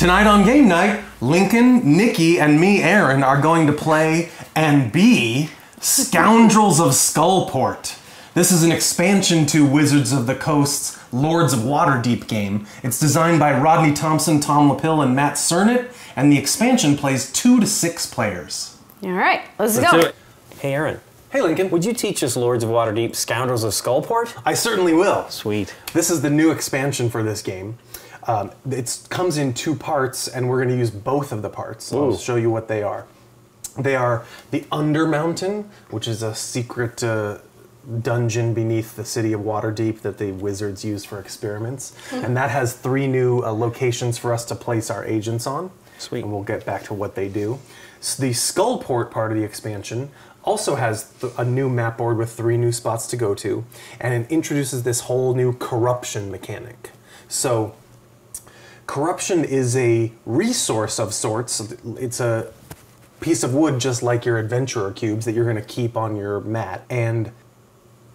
Tonight on Game Night, Lincoln, Nikki, and me, Aaron, are going to play and be Scoundrels of Skullport. This is an expansion to Wizards of the Coast's Lords of Waterdeep game. It's designed by Rodney, Thompson, Tom LaPille, and Matt Sernett, and the expansion plays 2 to 6 players. All right, let's go. Do it. Hey, Aaron. Hey, Lincoln. Would you teach us Lords of Waterdeep, Scoundrels of Skullport? I certainly will. Sweet. This is the new expansion for this game. It comes in 2 parts, and we're going to use both of the parts. I'll show you what they are. They are the Undermountain, which is a secret dungeon beneath the city of Waterdeep that the wizards use for experiments. And that has 3 new locations for us to place our agents on. Sweet. And we'll get back to what they do. So the Skullport part of the expansion also has a new map board with 3 new spots to go to, and it introduces this whole new corruption mechanic. So corruption is a resource of sorts. It's a piece of wood just like your adventurer cubes that you're going to keep on your mat. And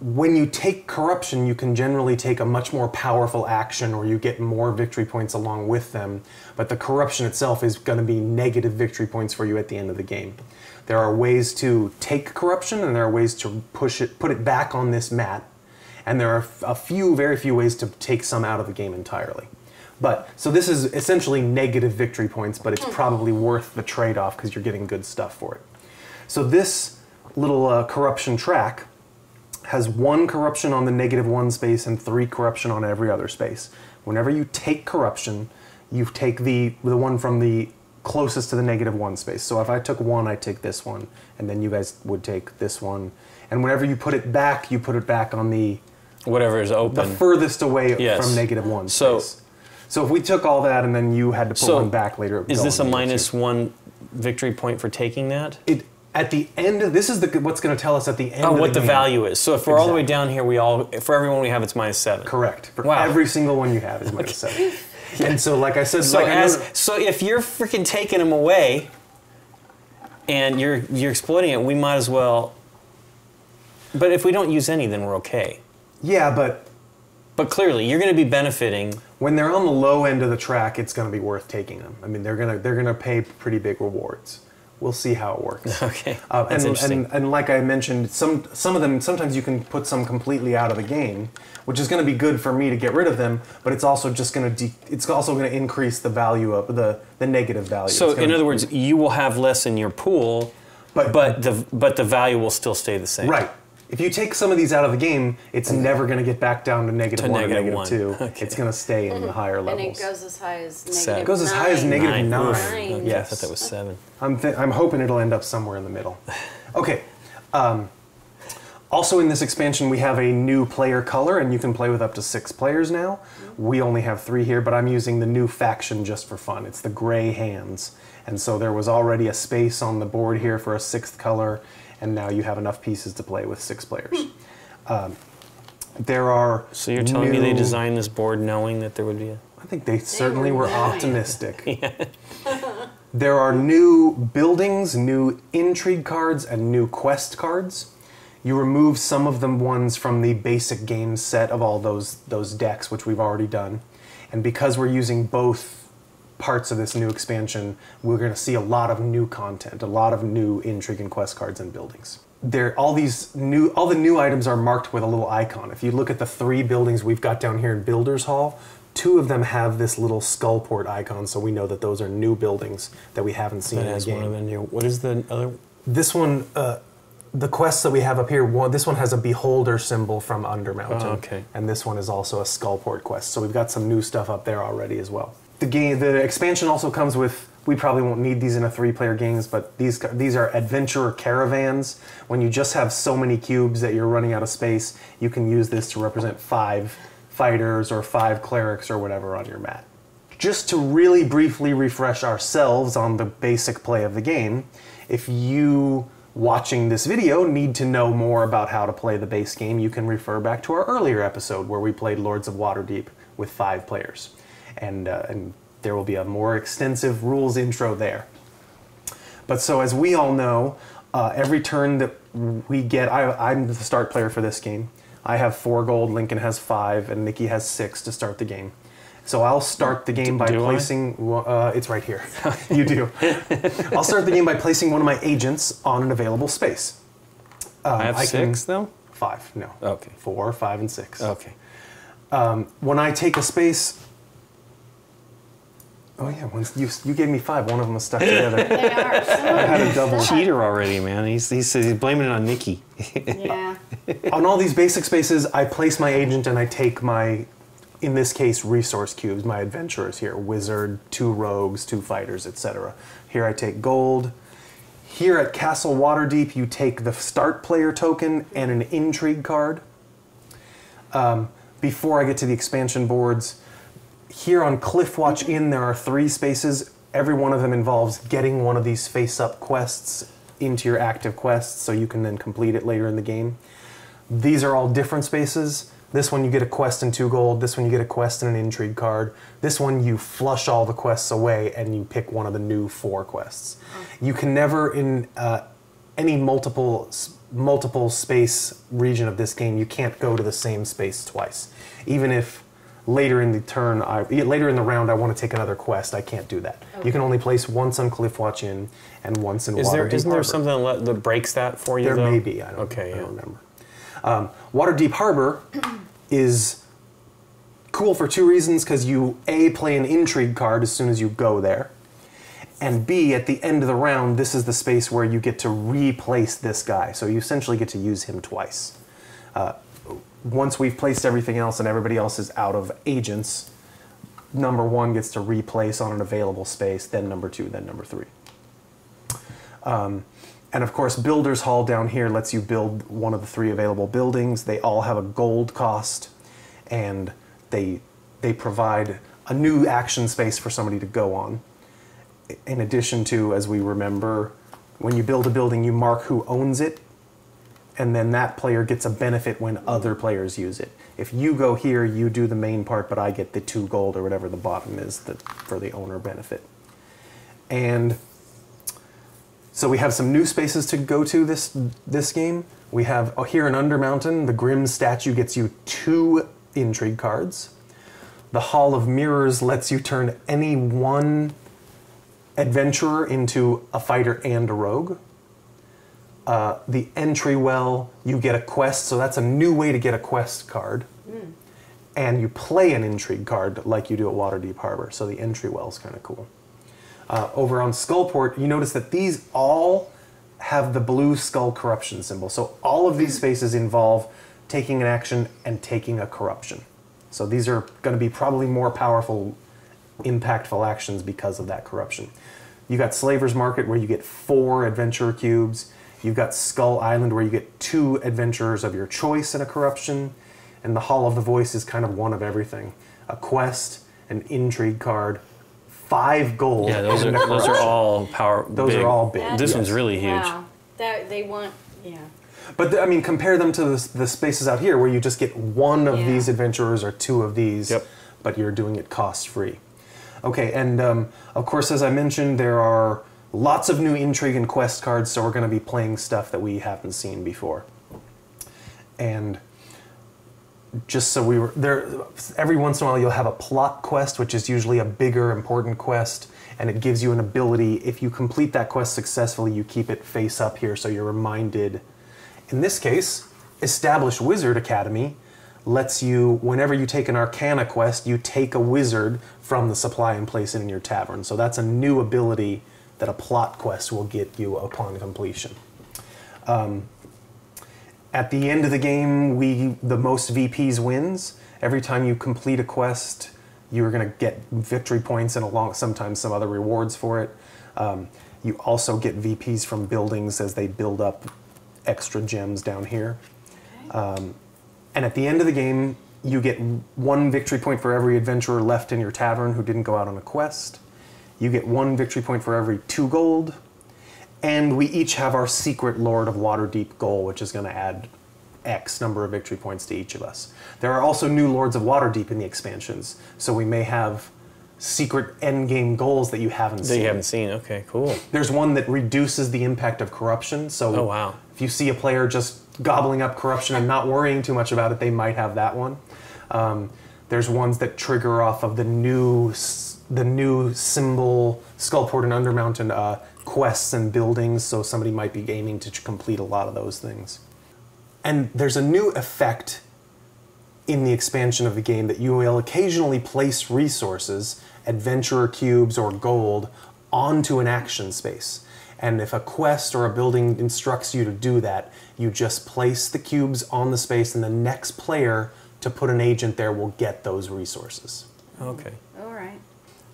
when you take corruption, you can generally take a much more powerful action, or you get more victory points along with them. But the corruption itself is going to be negative victory points for you at the end of the game. There are ways to take corruption, and there are ways to put it back on this mat. And there are very few ways to take some out of the game entirely. So this is essentially negative victory points, but it's probably worth the trade-off because you're getting good stuff for it. So this little corruption track has 1 corruption on the -1 space and 3 corruption on every other space. Whenever you take corruption, you take the one from the closest to the -1 space. So if I took 1, I take this one, and then you guys would take this one. And whenever you put it back, you put it back on the whatever is open, the furthest away from -1 space. So if we took all that and then you had to pull them back later, is this a -1 victory point for taking that? At the end of this is what's going to tell us at the end. Oh, of what the game. value is. So if we're all the way down here, for everyone we have, it's -7. Correct. For every single one you have is -7. And so, like I said, so if you're freaking taking them away and you're exploiting it, we might as well. But if we don't use any, then we're okay. Yeah, but clearly you're going to be benefiting. When they're on the low end of the track, it's going to be worth taking them. I mean, they're gonna pay pretty big rewards. We'll see how it works. Okay, that's interesting. And like I mentioned, some of them, sometimes you can put some completely out of the game, which is going to be good for me to get rid of them. But it's also just going to increase the value of the negative value. So in other words, you will have less in your pool, but the value will still stay the same. Right. If you take some of these out of the game, it's never going to get back down to -1 or -2. Okay. It's going to stay in the higher levels. And it goes as high as -9. It goes as high as -9. Nine. Yes. I thought that was 7. I'm hoping it'll end up somewhere in the middle. Okay. Also in this expansion, we have a new player color, and you can play with up to 6 players now. We only have 3 here, but I'm using the new faction just for fun. It's the Gray Hands. And so there was already a space on the board here for a 6th color, and now you have enough pieces to play with 6 players. There are So you're telling me they designed this board knowing that there would be a... I think they certainly were optimistic. There are new buildings, new intrigue cards, and new quest cards. You remove some of the ones from the basic game set of all those decks, which we've already done. And because we're using both parts of this new expansion, we're going to see a lot of new content, a lot of new intrigue and quest cards and buildings. All the new items are marked with a little icon. If you look at the 3 buildings we've got down here in Builders Hall, 2 of them have this little Skullport icon, so we know that those are new buildings that we haven't seen in the game. One of the new. What is the other? This one, the quests that we have up here, this one has a beholder symbol from Undermountain. Oh, okay. And this one is also a Skullport quest, so we've got some new stuff up there already as well. The expansion also comes with, we probably won't need these in a 3-player games, but these are adventurer caravans. When you just have so many cubes that you're running out of space, you can use this to represent 5 fighters or 5 clerics or whatever on your mat. Just to really briefly refresh ourselves on the basic play of the game, if you watching this video need to know more about how to play the base game, you can refer back to our earlier episode where we played Lords of Waterdeep with 5 players. And there will be a more extensive rules intro there. But so as we all know, every turn that we get, I'm the start player for this game. I have 4 gold, Lincoln has 5, and Nikki has 6 to start the game. So I'll start the game by do I? placing. It's right here. You do. I'll start the game by placing one of my agents on an available space. I have 6 though. 5. No. Okay. 4, 5, and 6. Okay. When I take a space. Oh yeah, you gave me 5. One of them was stuck together. They are. I had a double. Cheater already, man. He's blaming it on Nikki. Yeah. On all these basic spaces, I place my agent and I take my, in this case, resource cubes, my adventurers here. Wizard, 2 rogues, 2 fighters, etc. Here I take gold. Here at Castle Waterdeep, you take the start player token and an intrigue card. Before I get to the expansion boards, here on Cliffwatch Inn, there are 3 spaces. Every one of them involves getting one of these face-up quests into your active quests, so you can then complete it later in the game. These are all different spaces. This one you get a quest and 2 gold. This one you get a quest and an intrigue card. This one you flush all the quests away and you pick one of the new 4 quests. You can never, in any multiple space region of this game, you can't go to the same space twice. Even if later in the round I want to take another quest, I can't do that. Okay. You can only place once on Cliffwatch Inn and once in Waterdeep Harbor. Isn't there something that breaks that for you? There though? may be. I don't yeah. remember. Waterdeep Harbor is cool for 2 reasons, because you A, play an intrigue card as soon as you go there, and B, at the end of the round, this is the space where you get to replace this guy, so you essentially get to use him twice. Once we've placed everything else and everybody else is out of agents, number 1 gets to replace on an available space, then number 2, then number 3. And of course, Builder's Hall down here lets you build one of the 3 available buildings. They all have a gold cost, and they provide a new action space for somebody to go on. In addition to, as we remember, when you build a building, you mark who owns it, and then that player gets a benefit when other players use it. If you go here, you do the main part, but I get the 2 gold or whatever the bottom is for the owner benefit. And so we have some new spaces to go to this game. We have here in Undermountain, the Grim statue gets you 2 intrigue cards. The Hall of Mirrors lets you turn any 1 adventurer into a fighter and a rogue. The Entry Well, you get a quest, so that's a new way to get a quest card. And you play an intrigue card like you do at Waterdeep Harbor, so the Entry Well is kind of cool. Over on Skullport, you notice that these all have the blue skull corruption symbol. So all of these spaces involve taking an action and taking a corruption. So these are going to be probably more powerful, impactful actions because of that corruption. You got Slaver's Market, where you get 4 adventurer cubes. You've got Skull Island, where you get 2 adventurers of your choice and a corruption. And the Hall of the Voice is kind of one of everything. A quest, an intrigue card, 5 gold. Yeah, those are all Those big. are all big. This one's really huge. Wow. They want, yeah. But I mean, compare them to the spaces out here where you just get 1 of these adventurers or 2 of these, but you're doing it cost-free. Okay, and of course, as I mentioned, there are lots of new intrigue and quest cards, so we're going to be playing stuff that we haven't seen before. And just so we were there, every once in a while you'll have a plot quest, which is usually a bigger, important quest, and it gives you an ability. If you complete that quest successfully, you keep it face up here, so you're reminded. In this case, Established Wizard Academy lets you, whenever you take an Arcana quest, you take a wizard from the supply and place it in your tavern. So that's a new ability that a plot quest will get you upon completion. At the end of the game, the most VPs wins. Every time you complete a quest, you're going to get victory points and sometimes some other rewards for it. You also get VPs from buildings as they build up extra gems down here. Okay. And at the end of the game, you get 1 victory point for every adventurer left in your tavern who didn't go out on a quest. You get 1 victory point for every 2 gold. And we each have our secret Lord of Waterdeep goal, which is going to add X number of victory points to each of us. There are also new Lords of Waterdeep in the expansions, so we may have secret endgame goals that you haven't seen. That you haven't seen, okay, cool. There's one that reduces the impact of corruption, so if you see a player just gobbling up corruption and not worrying too much about it, they might have that one. There's ones that trigger off of the new symbol Skullport and Undermountain quests and buildings, so somebody might be aiming to complete a lot of those things. And there's a new effect in the expansion of the game that you will occasionally place resources, adventurer cubes or gold, onto an action space. And if a quest or a building instructs you to do that, you just place the cubes on the space, and the next player to put an agent there will get those resources. Okay. All right.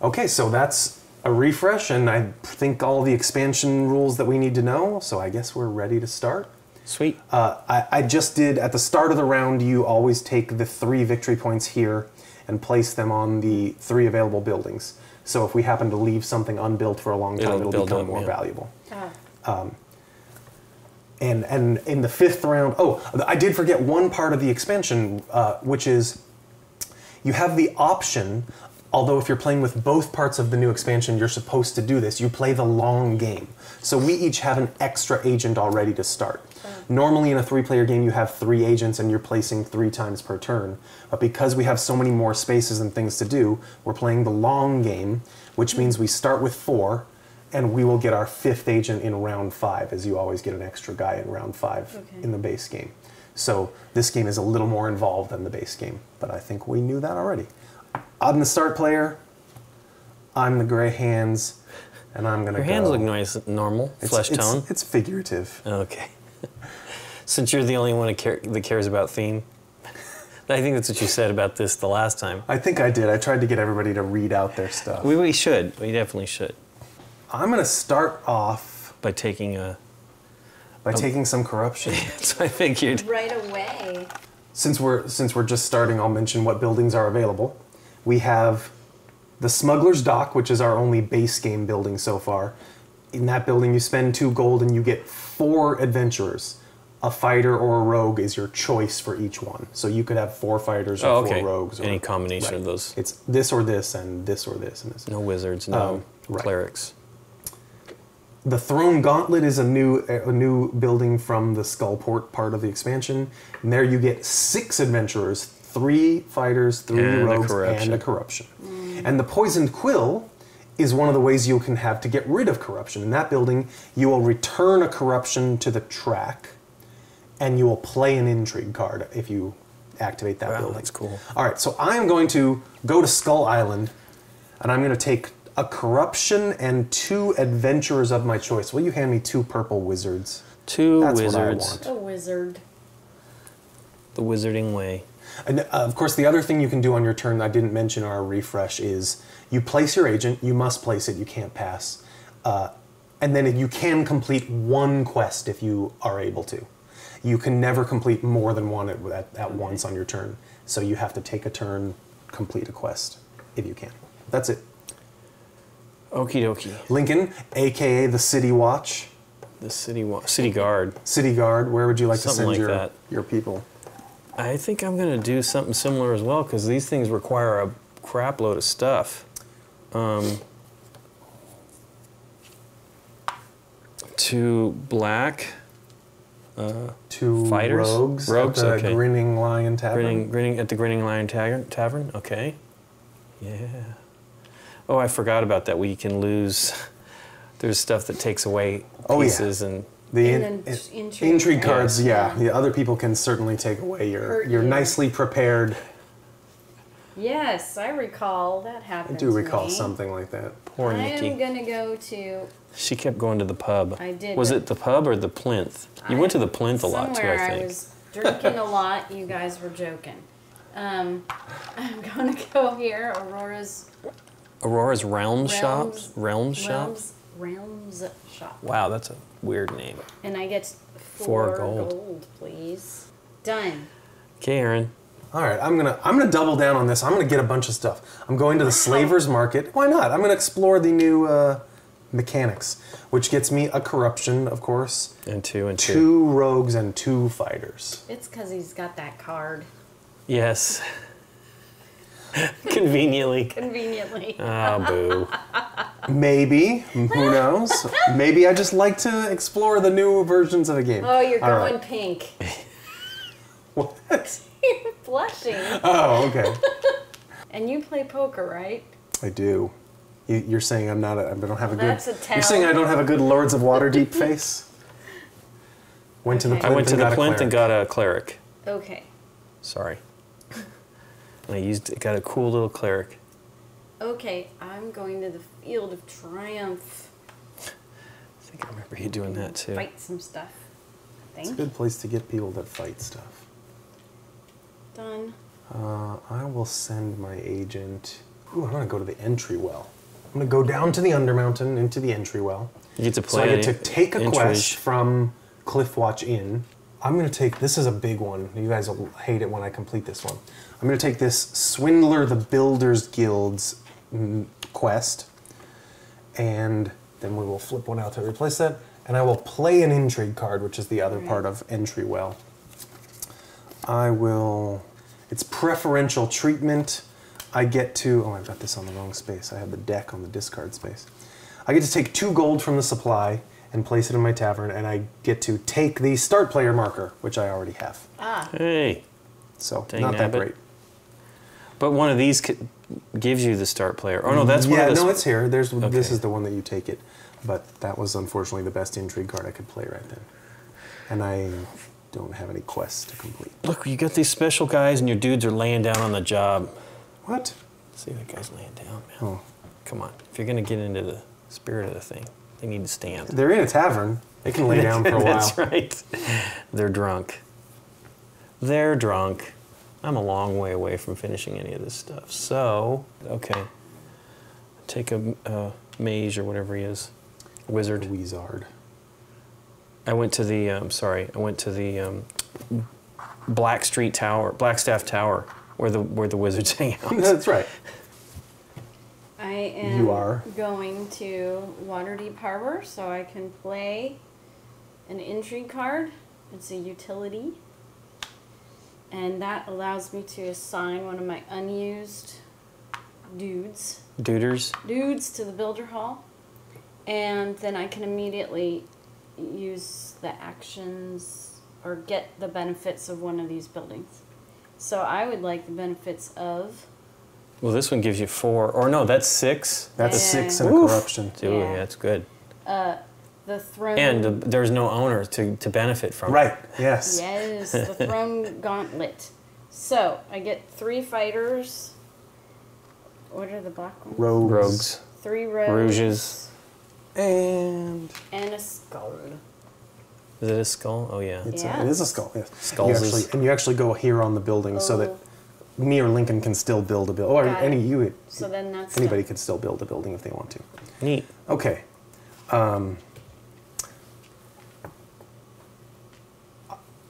Okay, so that's a refresh, and I think all the expansion rules that we need to know, so I guess we're ready to start. Sweet. I just did, at the start of the round, you always take the 3 victory points here and place them on the 3 available buildings. So if we happen to leave something unbuilt for a long time, it'll become more valuable. And in the 5th round, I did forget one part of the expansion, which is you have the option, although if you're playing with both parts of the new expansion, you're supposed to do this, you play the long game. So we each have an extra agent already to start. Normally in a 3-player game you have 3 agents and you're placing 3 times per turn. But because we have so many more spaces and things to do, we're playing the long game, which means we start with 4, and we will get our 5th agent in round 5, as you always get an extra guy in round 5 in the base game. So this game is a little more involved than the base game, but I think we knew that already. I'm the start player, I'm the gray hands, and I'm gonna go. Your hands look nice, normal, flesh tone. It's figurative. Okay. Since you're the only one that cares about theme. I think that's what you said about this the last time. I think I did. I tried to get everybody to read out their stuff. We should. We definitely should. I'm going to start off by taking some corruption. So I figured. Right away. Since we're just starting, I'll mention what buildings are available. We have the Smuggler's Dock, which is our only base game building so far. In that building, you spend 2 gold and you get 4 adventurers. A fighter or a rogue is your choice for each one. So you could have 4 fighters or 4 rogues. Any combination of those. It's this or this and this or this and this. No wizards, no clerics. The Throne Gauntlet is a new building from the Skullport part of the expansion. And there you get 6 adventurers, 3 fighters, 3 rogues, and a corruption. And the Poisoned Quill is one of the ways you can have to get rid of corruption. In that building, you will return a corruption to the track, and you will play an intrigue card if you activate that building. That's cool. All right, so I am going to go to Skull Island, and I'm going to take a corruption and 2 adventurers of my choice. Will you hand me 2 purple wizards? 2 That's wizards. what I want. A wizard. The wizarding way. And of course, the other thing you can do on your turn that I didn't mention in our refresh is you place your agent. You must place it. You can't pass. And then you can complete 1 quest if you are able to. You can never complete more than 1 at once on your turn. So you have to take a turn, complete a quest, if you can. That's it. Okie dokie. Lincoln, a.k.a. the City Watch. The City Guard. City Guard, where would you like Something to send like your people? I think I'm going to do something similar as well, because these things require a crap load of stuff. 2 black... 2 fighters? rogues Rogues, at the okay. Grinning Lion Tavern. At the Grinning Lion Tavern, okay. Yeah. Oh, I forgot about that. We can lose... There's stuff that takes away pieces and... The intrigue cards, yeah. Other people can certainly take away your nicely prepared... Yes, I recall that happened. I do recall something like that. Poor Nikki. I'm going to go to... She kept going to the pub. I did. Was it the pub or the plinth? You went to the plinth a lot too, I think. I was drinking a lot. You guys were joking. I'm going to go here. Aurora's Realms Shop? Realms Shop? Realms Shop. Wow, that's a weird name. And I get 4 gold, please. Done. Okay, Aaron. All right, I'm gonna double down on this. I'm gonna get a bunch of stuff. I'm going to the Slaver's Market. Why not? I'm gonna explore the new mechanics, which gets me a corruption, of course. And 2. 2 rogues and 2 fighters. It's because he's got that card. Yes. Conveniently. Conveniently. Oh, boo. Maybe. Who knows? Maybe I just like to explore the new versions of a game. Oh, you're going pink. What? You're blushing. Oh, okay. play poker, right? I do. You're saying I don't have a good. That's a You're saying I don't have a good Lords of Waterdeep face. Went to the Okay. plinth I went to and the got a plinth and cleric. got a cleric. Okay. Sorry. And I got a cool little cleric. Okay, I'm going to the Field of Triumph. I think I remember you doing that too. Fight some stuff. I It's a think. good place to get people that fight stuff. Done. I will send my agent. Ooh, I'm gonna go to the entry well. I'm gonna go down to the Undermountain into the entry well. You get to So I play. get to take a entries. quest from Cliffwatch Inn. I'm gonna take. This is a big one. You guys will hate it when I complete this one. I'm gonna take this Swindler the Builders Guild's quest, and then we will flip one out to replace that. And I will play an intrigue card, which is the other part of entry well. I will. It's preferential treatment. I get to. Oh, I've got this on the wrong space. I have the deck on the discard space. I get to take 2 gold from the supply and place it in my tavern, and I get to take the start player marker, which I already have. Ah. Hey. So Dang not that nabbit. great. But one of these gives you the start player. Oh no, that's one Yeah, of the. no, it's here. This Okay. is the one that you take it. But that was unfortunately the best intrigue card I could play right then. And I don't have any quests to complete. Look, you got these special guys, and your dudes are laying down on the job. What? See that guy's laying down, man. Oh. Come on, if you're gonna get into the spirit of the thing, they need to stand. They're in a tavern. They can lay down for a while. That's right. They're drunk. They're drunk. I'm a long way away from finishing any of this stuff. So, okay. Take a mage or whatever he is. Wizard. Wizard. I went to the, I went to the Blackstaff Tower, where the wizards hang out. That's right. I am You are? going to Waterdeep Harbor so I can play an intrigue card. It's a utility. And that allows me to assign one of my unused dudes Duders. to the Builder Hall. And then I can immediately use the actions or get the benefits of one of these buildings. So I would like the benefits of... Well, this one gives you 4, or no, that's 6. That's Yeah. 6 and a Oof. corruption. Ooh, Yeah. yeah, that's good. the throne... And there's no owner to benefit from it. Right, yes. Yes, the Throne Gauntlet. So, I get 3 fighters. What are the black ones? Rogues. 3 rogues. Rouges. And And a skull. Is it a skull? Oh, yeah. it Yeah. is a skull, yes. Skulls You is- you actually go here on the building so that Oh. me or Lincoln can still build a building. Or Got it. So then that's... anybody can still build a building if they want to. Neat. Okay.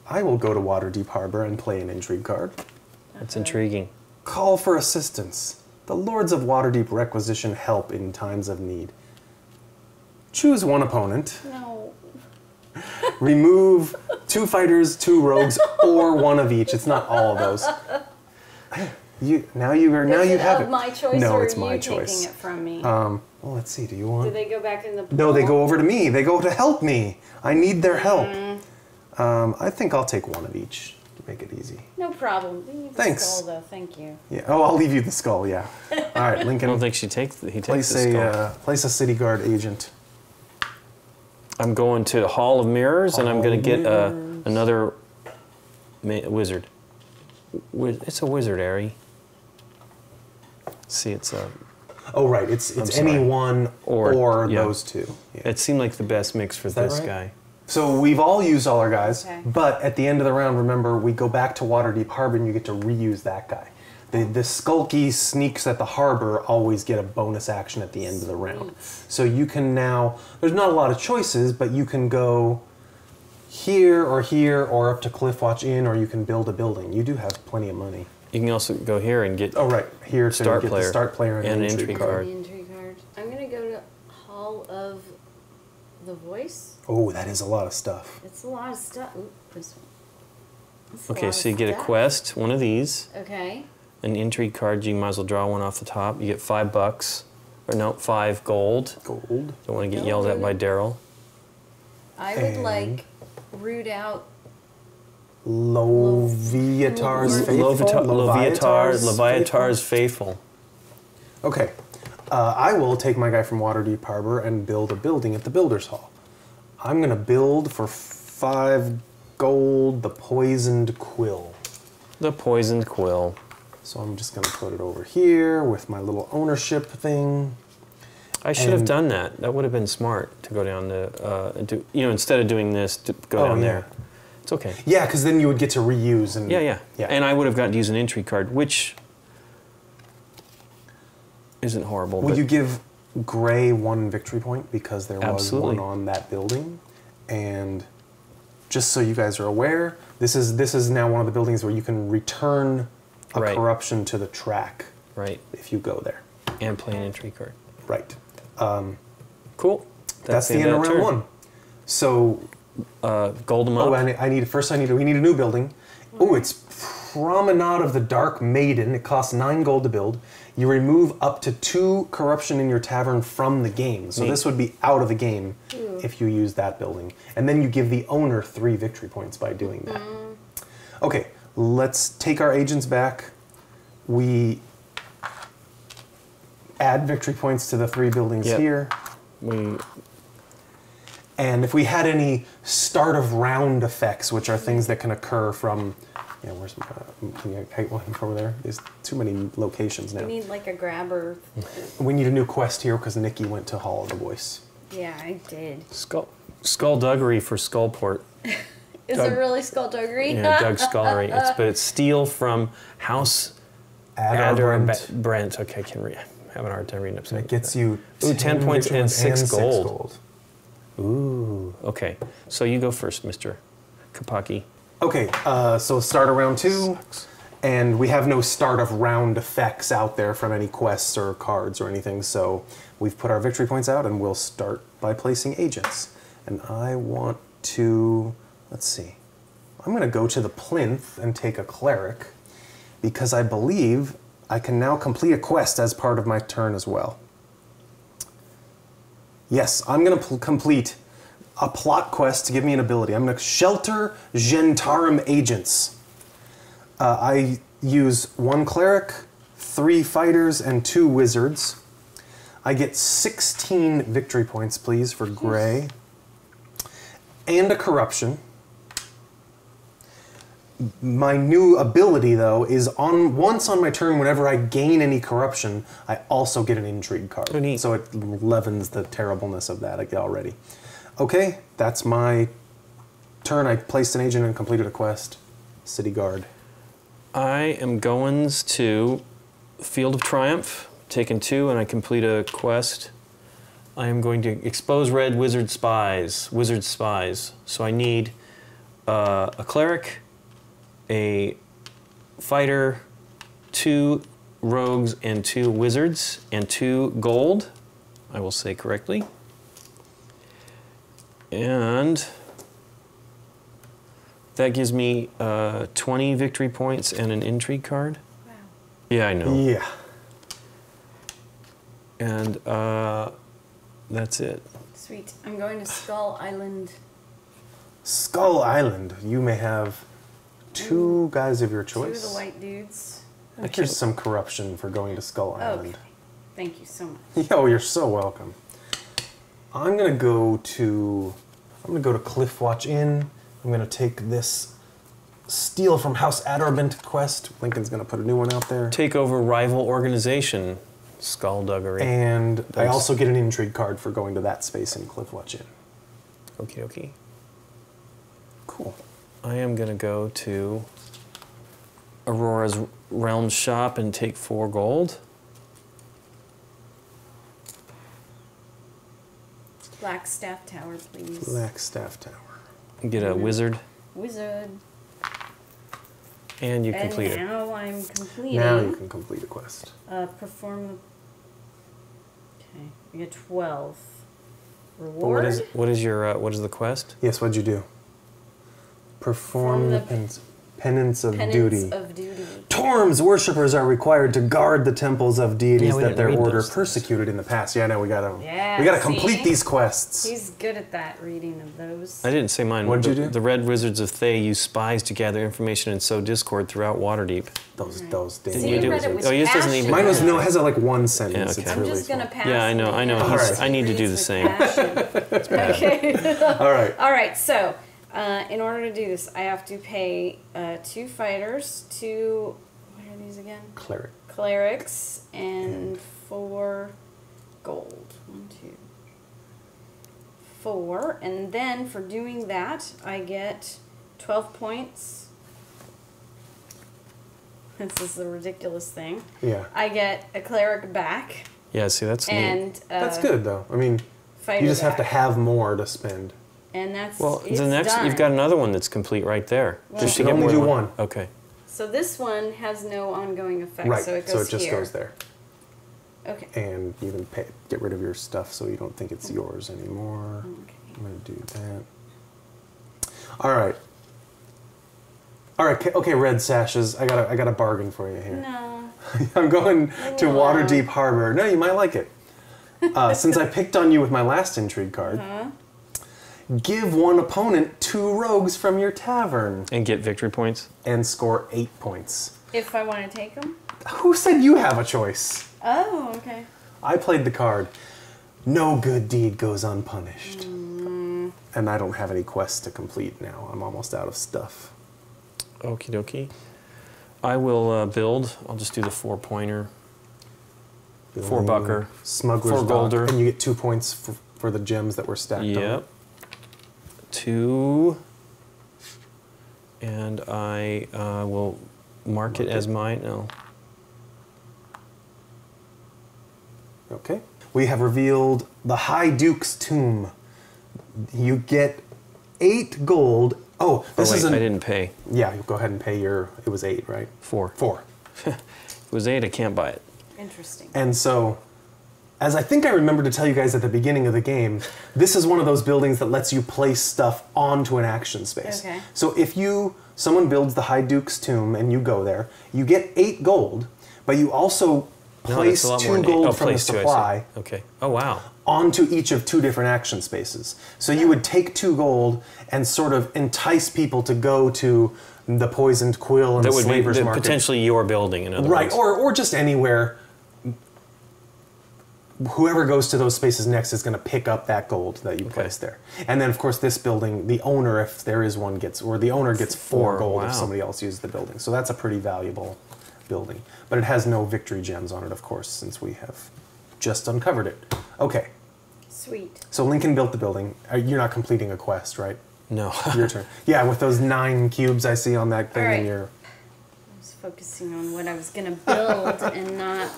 I will go to Waterdeep Harbor and play an intrigue card. That's intriguing. Call for assistance. The Lords of Waterdeep requisition help in times of need. Choose one opponent. No. Remove 2 fighters, 2 rogues, or 1 of each. It's not all of those. Now you have it. My choice, No, or it's are my you choice. taking it from me? Well, let's see. Do you want? Do they go back in the pool? No, they go over to me. They go to help me. I need their help. I think I'll take 1 of each to make it easy. No problem. Leave the Thanks. skull, though. Thank you. Yeah. Oh, I'll leave you the skull. Yeah. All right, I Lincoln. don't think he takes the place skull. place a city guard agent. I'm going to Hall of Mirrors, and I'm going to get Hall another wizard. It's a wizard, Ari. See, it's a... Oh, right. It's I'm any sorry. one Or- yeah. those 2. Yeah. It seemed like the best mix for that this right? guy. So we've all used all our guys, Okay. but at the end of the round, remember, we go back to Waterdeep Harbor and you get to reuse that guy. The skulky sneaks at the harbor always get a bonus action at the end of the round. So you can now, there's not a lot of choices, but you can go here or up to Cliffwatch Inn, or you can build a building. You do have plenty of money. You can also go here and get... Oh, right. Here to Start get player the start player and, and an an intrigue intrigue card. The intrigue card. I'm going to go to Hall of the Voice. Oh, that is a lot of stuff. It's a lot of stuff. Ooh, this one. It's Okay, lot so of you get a stuff. quest, one of these, Okay. an intrigue card. You might as well draw one off the top. You get $5, or no, 5 gold. Gold. Don't want to get No, yelled at by really. Daryl. I would And- like root out Loviatar's Lo- faithful. Leviatar's Leviatar's faithful. Okay. I will take my guy from Waterdeep Harbor and build a building at the Builder's Hall. I'm going to build for 5 gold the Poisoned Quill. The Poisoned Quill. So I'm just going to put it over here with my little ownership thing. I should have done that. That would have been smart to go down to, instead of doing this, to go down there. It's okay. Yeah, because then you would get to reuse. And Yeah. And I would have gotten to use an entry card, which isn't horrible. Will you give Gray 1 victory point because there was one on that building? And just so you guys are aware, this is now one of the buildings where you can return a corruption to the track. Right. If you go there. And play an entry card. Right. Cool. That's the end of round 1. So gold them up. Oh, we need a new building. Oh, it's Promenade of the Dark Maiden. It costs 9 gold to build. You remove up to 2 corruption in your tavern from the game. So this would be out of the game if you use that building. And then you give the owner 3 victory points by doing that. Okay, let's take our agents back. We add victory points to the 3 buildings here. And if we had any start of round effects, which are things that can occur from, where's can you hang one over there? There's too many locations now. We need like a grabber. We need a new quest here because Nikki went to Hall of the Voice. Yeah, I did. Skullduggery for Skullport. Is it really skullduggery? Yeah, Doug Scullery. But it's steal from House Adder Brent. Okay, I can have an hard time reading upside. It gets you 10 points and 6 gold. Ooh, okay. So you go first, Mr. Kapaki. Okay, so start of round 2, and we have no start of round effects out there from any quests or cards or anything, so we've put our victory points out, and we'll start by placing agents. And I want to, let's see, I'm going to go to the plinth and take a cleric, because I believe I can now complete a quest as part of my turn as well. Yes, I'm going to complete a plot quest to give me an ability. I'm going to shelter Gentarum agents. I use 1 cleric, 3 fighters, and 2 wizards. I get 16 victory points, please, for Gray. And a corruption. My new ability, though, is once on my turn, whenever I gain any corruption, I also get an intrigue card. Oh, neat. So it leavens the terribleness of that already. Okay, that's my turn. I placed an agent and completed a quest. City Guard. I am going to Field of Triumph, taking 2, and I complete a quest. I am going to expose red wizard spies. So I need a cleric, a fighter, 2 rogues, and 2 wizards, and 2 gold. I will say correctly. And that gives me 20 victory points and an intrigue card. Wow. Yeah, I know. Yeah. And that's it. Sweet. I'm going to Skull Island. Skull Island. You may have 2 guys of your choice. 2 of the white dudes. Here's some corruption for going to Skull Island. Okay. Thank you so much. Yo, you're so welcome. I'm gonna go to Cliffwatch Inn. I'm gonna take this steal from House Adderbent quest. Lincoln's gonna put a new one out there. Take over rival organization, Skullduggery. And I also get an intrigue card for going to that space in Cliffwatch Inn. Okie dokie. Cool. I am gonna go to Aurora's Realm shop and take 4 gold. Black Staff Tower, please. Black Staff Tower. Get a wizard. Wizard. And you complete it. And now I'm completing. Now you can complete a quest. Perform the... Okay, I get 12. But Reward? what is the quest? Yes, what'd you do? Perform the pins. Penance of Penance duty. of duty. Torm's worshippers are required to guard the temples of deities Yeah, we that didn't their read order those things. persecuted in the past. Yeah, I know we gotta Yeah, complete see? these quests. He's good at that reading of those. I didn't say mine. What'd you do? The Red Wizards of Thay use spies to gather information and sow discord throughout Waterdeep. Those Didn't See, you do I it? read it with Oh, yours doesn't even. Mine was passion. it has like one sentence. Yeah, okay. It's I'm really just gonna small. pass. Yeah, I know, it I know. down. He's- I need to Reads do the with same. passion. Okay. All right. All right. So, in order to do this, I have to pay 2 fighters, 2. What are these again? Cleric. Clerics, and 4 gold. 1, 2, 4, and then for doing that, I get 12 points. This is a ridiculous thing. Yeah. I get a cleric back Yeah, see, that's neat. and That's good though. I mean, fighter you just have to back. have more to spend. And that's Well, it's the next done. you've got another one that's complete right there. Well, Just You to can get only more do than one. Okay. So this one has no ongoing effect, Right. so it goes just here. goes there. Okay. And you can get rid of your stuff so you don't think it's yours anymore. Okay. I'm gonna do that. All right. All right. Okay, red sashes. I got a bargain for you here. No. I'm going to No. Waterdeep Harbor. No, you might like it. Since I picked on you with my last intrigue card, give one opponent 2 rogues from your tavern And get victory points. and score 8 points. If I want to take them? Who said you have a choice? Oh, okay. I played the card. No good deed goes unpunished. And I don't have any quests to complete now. I'm almost out of stuff. Okie dokie. I will build. I'll just do the 4-pointer. 4-bucker. Smuggler's 4 Dock, golder. and you get 2 points for the gems that were stacked Yep. on. 2. And I will mark it as mine. No. Okay. We have revealed the High Duke's tomb. You get 8 gold. Oh, this wait, is I didn't pay. Yeah, you go ahead and pay your. It was 8, right? 4. 4. If it was 8, I can't buy it. Interesting. And so, as I think I remember to tell you guys at the beginning of the game, this is one of those buildings that lets you place stuff onto an action space. Okay. So if someone builds the High Duke's tomb and you go there, you get 8 gold, but you also No, place that's a lot more 2 than 8. gold Oh, from the place 2, I see. supply Okay. Oh, wow. onto each of 2 different action spaces. So you would take 2 gold and sort of entice people to go to the Poisoned Quill and That the would be Slaver's Market. potentially your building, in other Right, words. or just anywhere. Whoever goes to those spaces next is going to pick up that gold that you place there. And then, of course, this building, the owner, if there is one, gets 4 4, gold wow. if somebody else uses the building. So that's a pretty valuable building. But it has no victory gems on it, of course, since we have just uncovered it. Okay, Sweet. so Lincoln built the building. You're not completing a quest, right? No. Your turn. Yeah, with those 9 cubes I see on that thing, All right. and you're... I was focusing on what I was going to build and not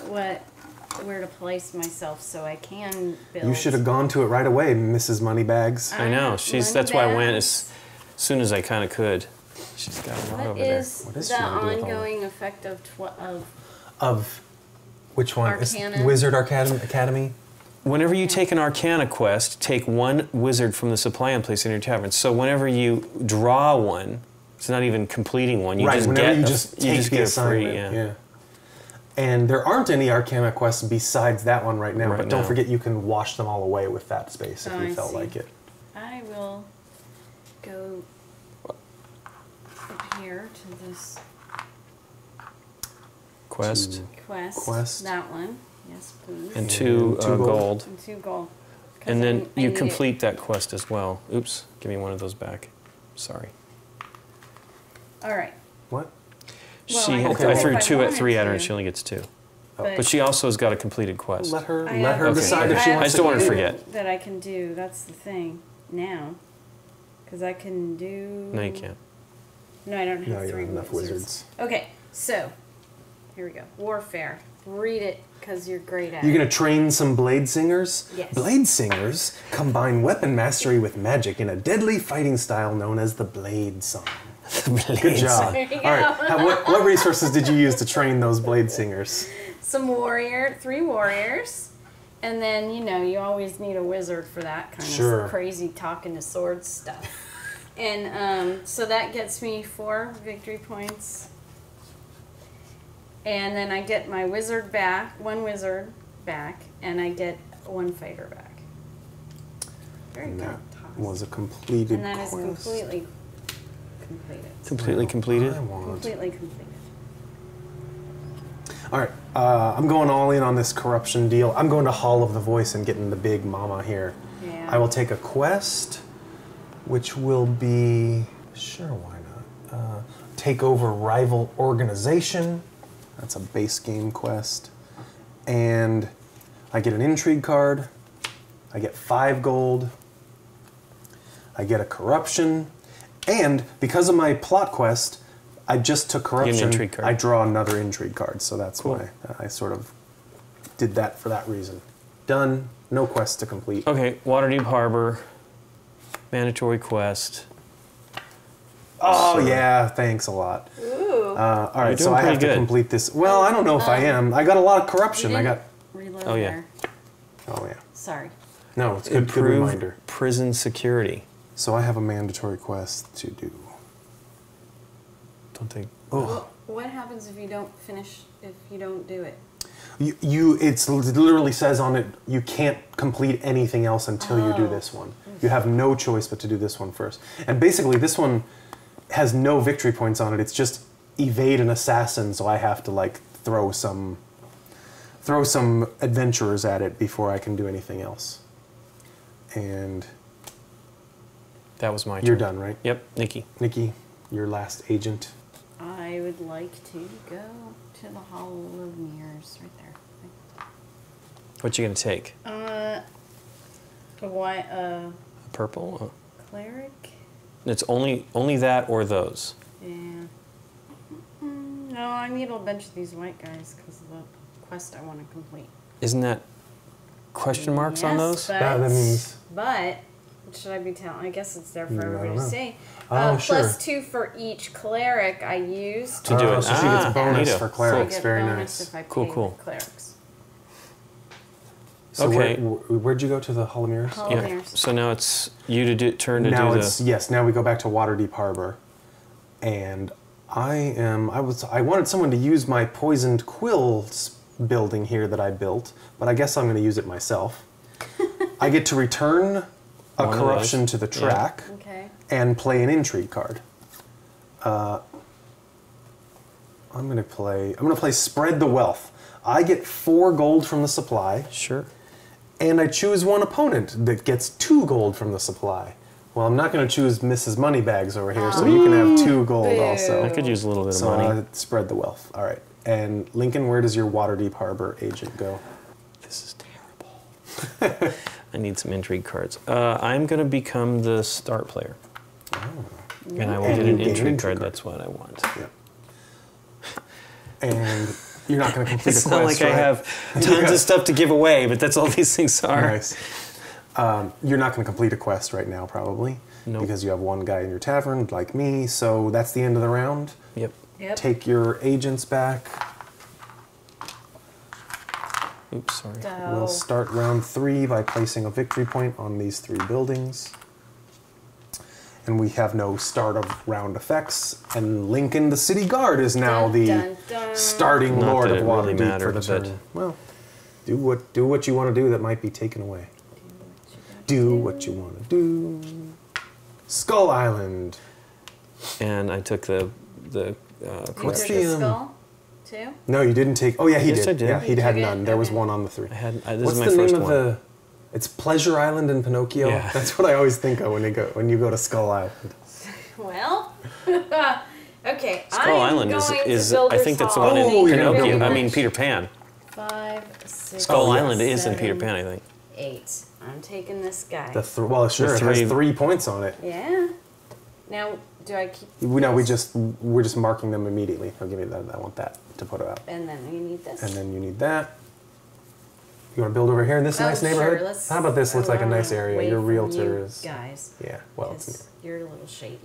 where to place myself so I can build. You should have gone to it right away, Mrs. Moneybags. I know. That's why I went as soon as I kind of could. She's got a lot What over there. is What is the she gonna do with all ongoing effect of Of which one? Arcana. Wizard Academy? Whenever you take an Arcana quest, take 1 wizard from the supply and place it in your tavern. So whenever you draw one, it's not even completing one. You Right, just whenever get you a- just take the get a assignment. free. Yeah. And there aren't any Arcana quests besides that one right now, Right but don't now. forget you can wash them all away with that space if Oh, you I felt see. like it. I will go up here to this Quest. quest. That one. Yes, please. And 2 2 gold. gold. And 2 gold. 'Cause And then I you need it. complete that quest as well. Oops, give me one of those back. Sorry. All right. What? Well, She, I I could threw if I 2 at wanted 3 at her and to. she only gets 2. But, But she also has got a completed quest. Let her I let have her a decide few- if she I wants I just don't want to few forget. that I can do. That's the thing. Now. Because I can do... No, you can't. No, I don't have No, you 3 don't have enough wizards. Okay, so. Here we go. Warfare. Read it because you're great at You're it. going to train some blade singers? Yes. Blade singers combine weapon mastery with magic in a deadly fighting style known as the Blade Song. Good job. There you All right. go. What resources did you use to train those blade singers? Some 3 warriors. And then, you always need a wizard for that kind Sure. of crazy talking to swords stuff. And so that gets me 4 victory points. And then I get my wizard back, 1 wizard back, and I get 1 fighter back. Very And good. that Toss. was a completed And that is quest. completely completed. Completely completed? I want. Completely completed. All right, I'm going all in on this corruption deal. I'm going to Hall of the Voice and getting the big mama here. Yeah. I will take a quest, which will be, sure, why not? Take over rival organization. That's a base game quest. And I get an intrigue card. I get 5 gold. I get a corruption. And because of my plot quest, I just took corruption. intrigue card. I draw another intrigue card, so that's Cool. why I sort of did that for that reason. Done. No quest to complete. Okay, Waterdeep Harbor, mandatory quest. Oh So- yeah, thanks a lot. Ooh. All right, so doing I have pretty to good. complete this. Well, I don't know if I am. I got a lot of corruption. You I got. didn't reload Oh, yeah. there. Oh yeah. Sorry. No, it's a good Improve reminder. prison security. So I have a mandatory quest to do. Don't take. Oh, What happens if you don't finish, if you don't do it? it literally says on it you can't complete anything else until you do this one. You have no choice but to do this one first. And basically, this one has no victory points on it. It's just evade an assassin, so I have to like throw some adventurers at it before I can do anything else. And That was my turn. you're done, right? Yep, Nikki. Nikki, your last agent. I would like to go to the Hall of Mirrors right there. What you gonna take? What, Purple? cleric? It's only that or those. Yeah. No, I need a bunch of these white guys because of the quest I want to complete. Isn't that question marks on Yes, those? But, That means- But, what should I be telling? I guess it's there for I everybody don't to know. see. Oh, sure. Plus 2 for each cleric I used. To do it. So she gets bonus neato. for I clerics. get Very bonus nice. if I Cool, pay cool. the clerics. So Okay. where'd you go to the Hall of Mirrors? Hall of Yeah. Mirrors. So now it's you to do Now the. it's yes. Now we go back to Waterdeep Harbor, and I wanted someone to use my poisoned quills building here that I built, but I guess I'm going to use it myself. I get to return a One of corruption those. to the Yeah. track Okay. and play an intrigue card. I'm going to play Spread the Wealth. I get 4 gold from the supply. Sure. And I choose one opponent that gets 2 gold from the supply. Well, I'm not going to choose Mrs. Moneybags over here, so you can have 2 gold Boo. also. I could use a little bit of So money. spread the wealth. All right. And Lincoln, where does your Waterdeep Harbor agent go? This is terrible. I need some intrigue cards. I'm going to become the start player. And I will And get you an gain an intrigue intrigue card. card. That's what I want. Yep. And you're not going to complete It's a not quest, like I right? have tons of stuff to give away, but that's all these things are. Nice. You're not going to complete a quest right now, probably, Nope. because you have one guy in your tavern, like me. So that's the end of the round. Yep. Yep. Take your agents back. Oops, sorry. We'll So, start round 3 by placing a victory point on these 3 buildings. And we have no start of round effects. And Lincoln, the city guard, is now Dun, the dun, dun. starting Not lord that of it really Waterdeep for mattered, the but- turn. Well, do what you want to do that might be taken away. Do what you want to do. Skull Island. And I took the you What's took the, the skull, too? No, you didn't take. Oh yeah, he Yes, did. I did. Yeah, he You had took it? none. There was Okay. one on the 3. I had. This What's is my the first name of one. the? It's Pleasure Island in Pinocchio. Yeah. That's what I always think of when you go to Skull Island. Well, okay. Skull I'm Island going to is I Builder's think that's the Hall. one in Oh, you're gonna Pinocchio. build I one. mean Peter Pan. 5, 6, Skull Oh, yeah. Island is in 7, Peter Pan, I think. 8. I'm taking this guy. Well, sure, it has 3 3 points on it. Yeah. Now, do I keep We're this? just marking them immediately. Oh, give me that. I want that to put it out. And then you need this. And then you need that. You want to build over here in this Oh, nice sure, neighborhood? let's- How about this? Looks like a I nice wanna area. wait Your for realtor you is. guys. Yeah. Well, it's 'Cause you're a little shady.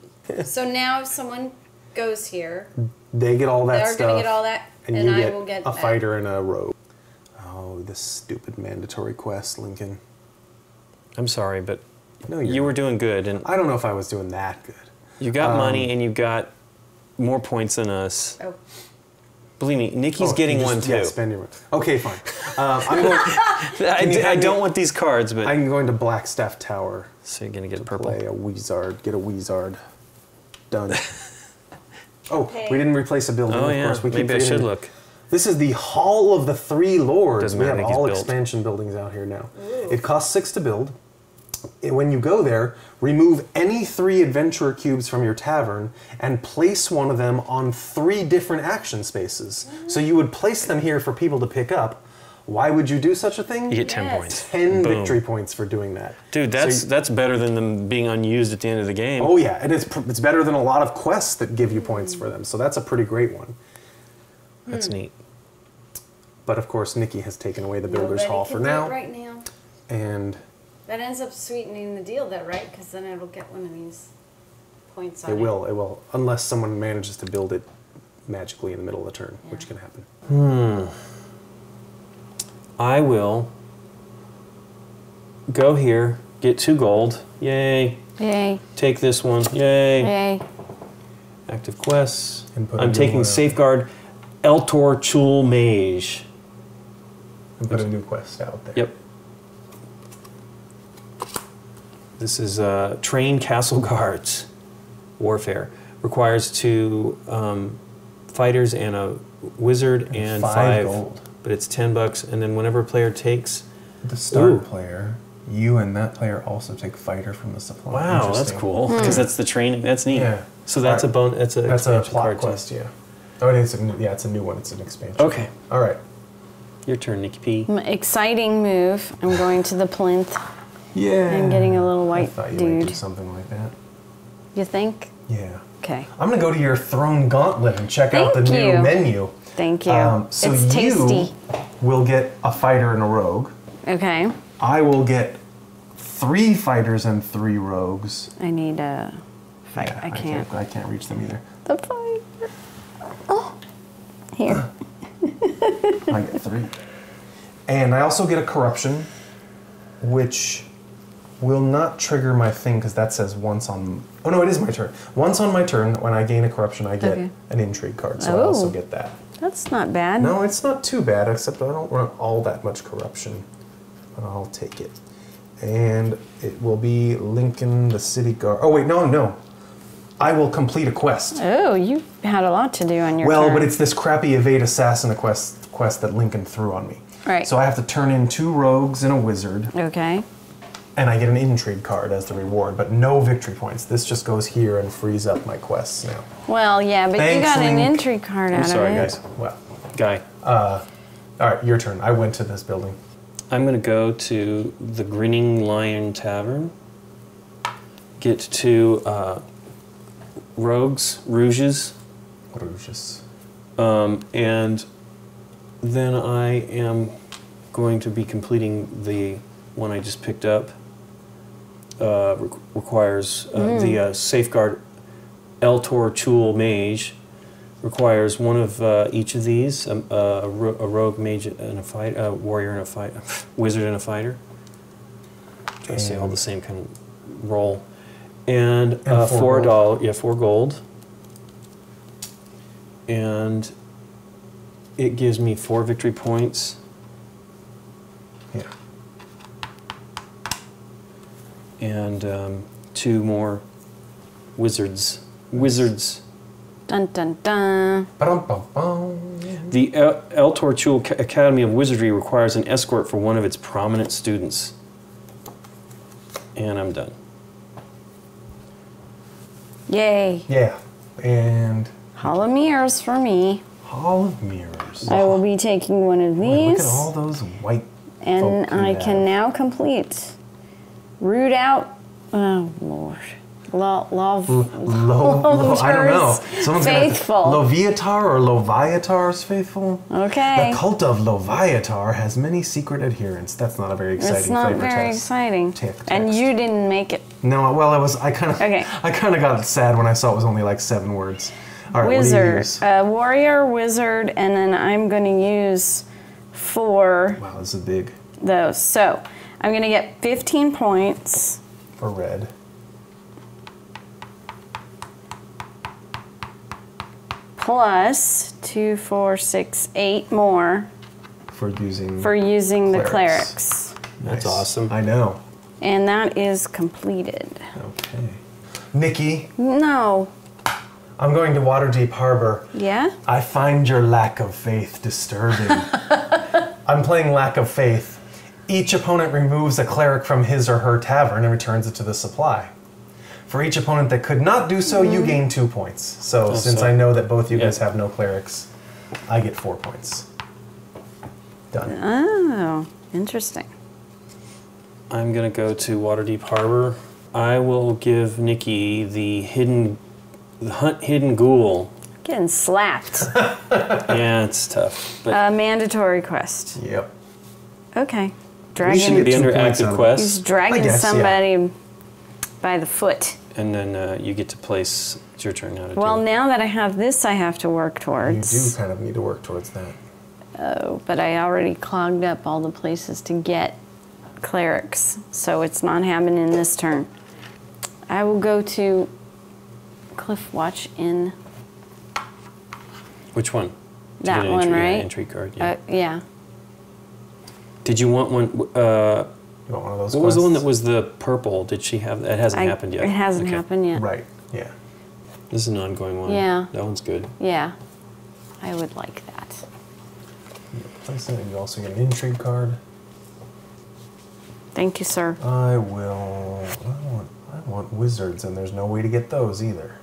So now if someone goes here, they get all that they're stuff. going to get all that, and and you I get will get a that. fighter and a rogue. Oh, this stupid mandatory quest, Lincoln. I'm sorry, but No, you were doing good, and I don't know if I was doing that good. you got money, and you got more points than us. Oh. Believe me, Nikki's getting one too. Yeah, spend your. Okay, fine. I'm going. I don't want these cards, but I'm going to Blackstaff Tower. so you're gonna get a purple. Play a Wizard. Get a Wizard. Done. Oh, Okay. we didn't replace a building. Oh of yeah, course. We keep maybe I should forgetting. look. This is the Hall of the Three Lords. Doesn't We matter, have Nikki's all built. expansion buildings out here now. Ooh. It costs 6 to build. When you go there, remove any 3 adventurer cubes from your tavern and place one of them on 3 different action spaces. So you would place them here for people to pick up. Why would you do such a thing? You get 10 Yes. points. 10 Boom. victory points for doing that. Dude, So that's better than them being unused at the end of the game. oh yeah, and it's better than a lot of quests that give you points for them. So that's a pretty great one. That's neat. But of course, Nikki has taken away the Builder's Nobody Hall can for do it now. right now. And That ends up sweetening the deal, though, right? Because then it'll get one of these points on it will, unless someone manages to build it magically in the middle of the turn, which can happen. I will go here, get 2 gold. Yay. Yay. Take this one. Yay. Yay. Active quests. And put a I'm new taking one out. Safeguard Eltor Chul Mage. And put a new quest out there. Yep. This is Train Castle Guards. Warfare. Requires 2 fighters and a wizard and 5 gold. But it's $10, and then whenever a player takes... The start Ooh. player, you and that player also take fighter from the supply. Wow, that's Interesting. cool. Because that's the training. That's neat. Yeah. So that's Alright. a bone. That's a That's a expansion plot card too. quest, yeah. Oh, it's a new one. It's an expansion. Okay, All right. your turn, Nikki P. Exciting move. I'm going to the plinth. Yeah. I'm getting a little I white thought you might do dude. something like that. You think? Yeah. Okay. I'm gonna go to your Throne Gauntlet and check out the Thank new you. menu. Thank you. So it's tasty. you will get a fighter and a rogue. Okay. I will get 3 fighters and 3 rogues. I need a fight. Yeah, I can't. I can't reach them either. The fighter. Oh. Here. I get 3. And I also get a corruption, which will not trigger my thing because that says once on. Oh no, it is my turn. Once on my turn, when I gain a corruption, I get Okay. an intrigue card. So I also Oh. get that. That's not bad. No, it's not too bad, except I don't run all that much corruption. But I'll take it. And it will be Lincoln, the city guard. Oh wait, no. I will complete a quest. Oh, you had a lot to do on your Well, turn. but it's this crappy evade assassin quest that Lincoln threw on me. Right. So I have to turn in 2 rogues and a wizard, Okay. and I get an intrigue card as the reward, but no victory points. This just goes here and frees up my quests now. Well, yeah, but Thanks, you got an Link. entry card out I'm sorry, of it. guys. Well, Guy. all right, your turn. I went to this building. I'm going to go to the Grinning Lion Tavern, get 2 rogues, rouges, Rouges. and then I am going to be completing the one I just picked up. Requires the Safeguard Eltor Chul Mage. Requires one of each of these, a rogue mage and a fight, a warrior and a fight, wizard and a fighter. Just say all the same kind of roll, and $4 gold. $4, yeah, 4 gold, and it gives me 4 victory points. Yeah. And 2 more wizards. Dun dun dun. Ba-dum-bum-bum. The Eltor Chul Academy of Wizardry requires an escort for one of its prominent students. And I'm done. Yay. Yeah. And Hall of Mirrors for me. Hall of Mirrors. I will be taking one of Boy, look these. at all those white And folk you I have. can now complete. Root out. Oh, Lord. I don't know. Someone's faithful. Gonna Loviatar or Loviatar's faithful? Okay. The cult of Loviatar has many secret adherents. That's not a very exciting It's not flavor very text. exciting. Text. And you didn't make it. No, well, it was. I kind of. Okay. I kind of got sad when I saw it was only like 7 words. All right, what do you Wizard. use? Warrior, wizard, and then I'm going to use 4 Wow, this is big. those. So I'm going to get 15 points. for red. Plus 2, 4, 6, 8 more For using the clerics. That's awesome. I know. And that is completed. Okay. Nikki, No. I'm going to Waterdeep Harbor. Yeah? I find your lack of faith disturbing. I'm playing Lack of Faith. Each opponent removes a cleric from his or her tavern and returns it to the supply. For each opponent that could not do so, you gain 2 points. So since I know that both you guys have no clerics, I get 4 points. Done. Oh, interesting. I'm going to go to Waterdeep Harbor. I will give Nikki the hunt hidden ghoul. Getting slapped. Yeah, it's tough. But Mandatory quest. Yep. Okay. we should get be 2 under points active out of it. quest, He's dragging guess, somebody by the foot. and then you get to place. It's your turn now to Well, do. now that I have this, I have to work You towards. do kind of need to work towards that. Oh, but I already clogged up all the places to get clerics, so it's not happening this turn. I will go to Cliff Watch in Which one? To that get an one, entry, right? Yeah, entry card. Yeah. Yeah. Did you want one? You want one of those What was the one that quests? was the purple? Did she have? It hasn't happened yet. It hasn't Okay. happened yet. Right, yeah. This is an ongoing one. Yeah. That one's good. Yeah. I would like that. Place it, and you also get an intrigue card. Thank you, sir. I want wizards, and there's no way to get those either.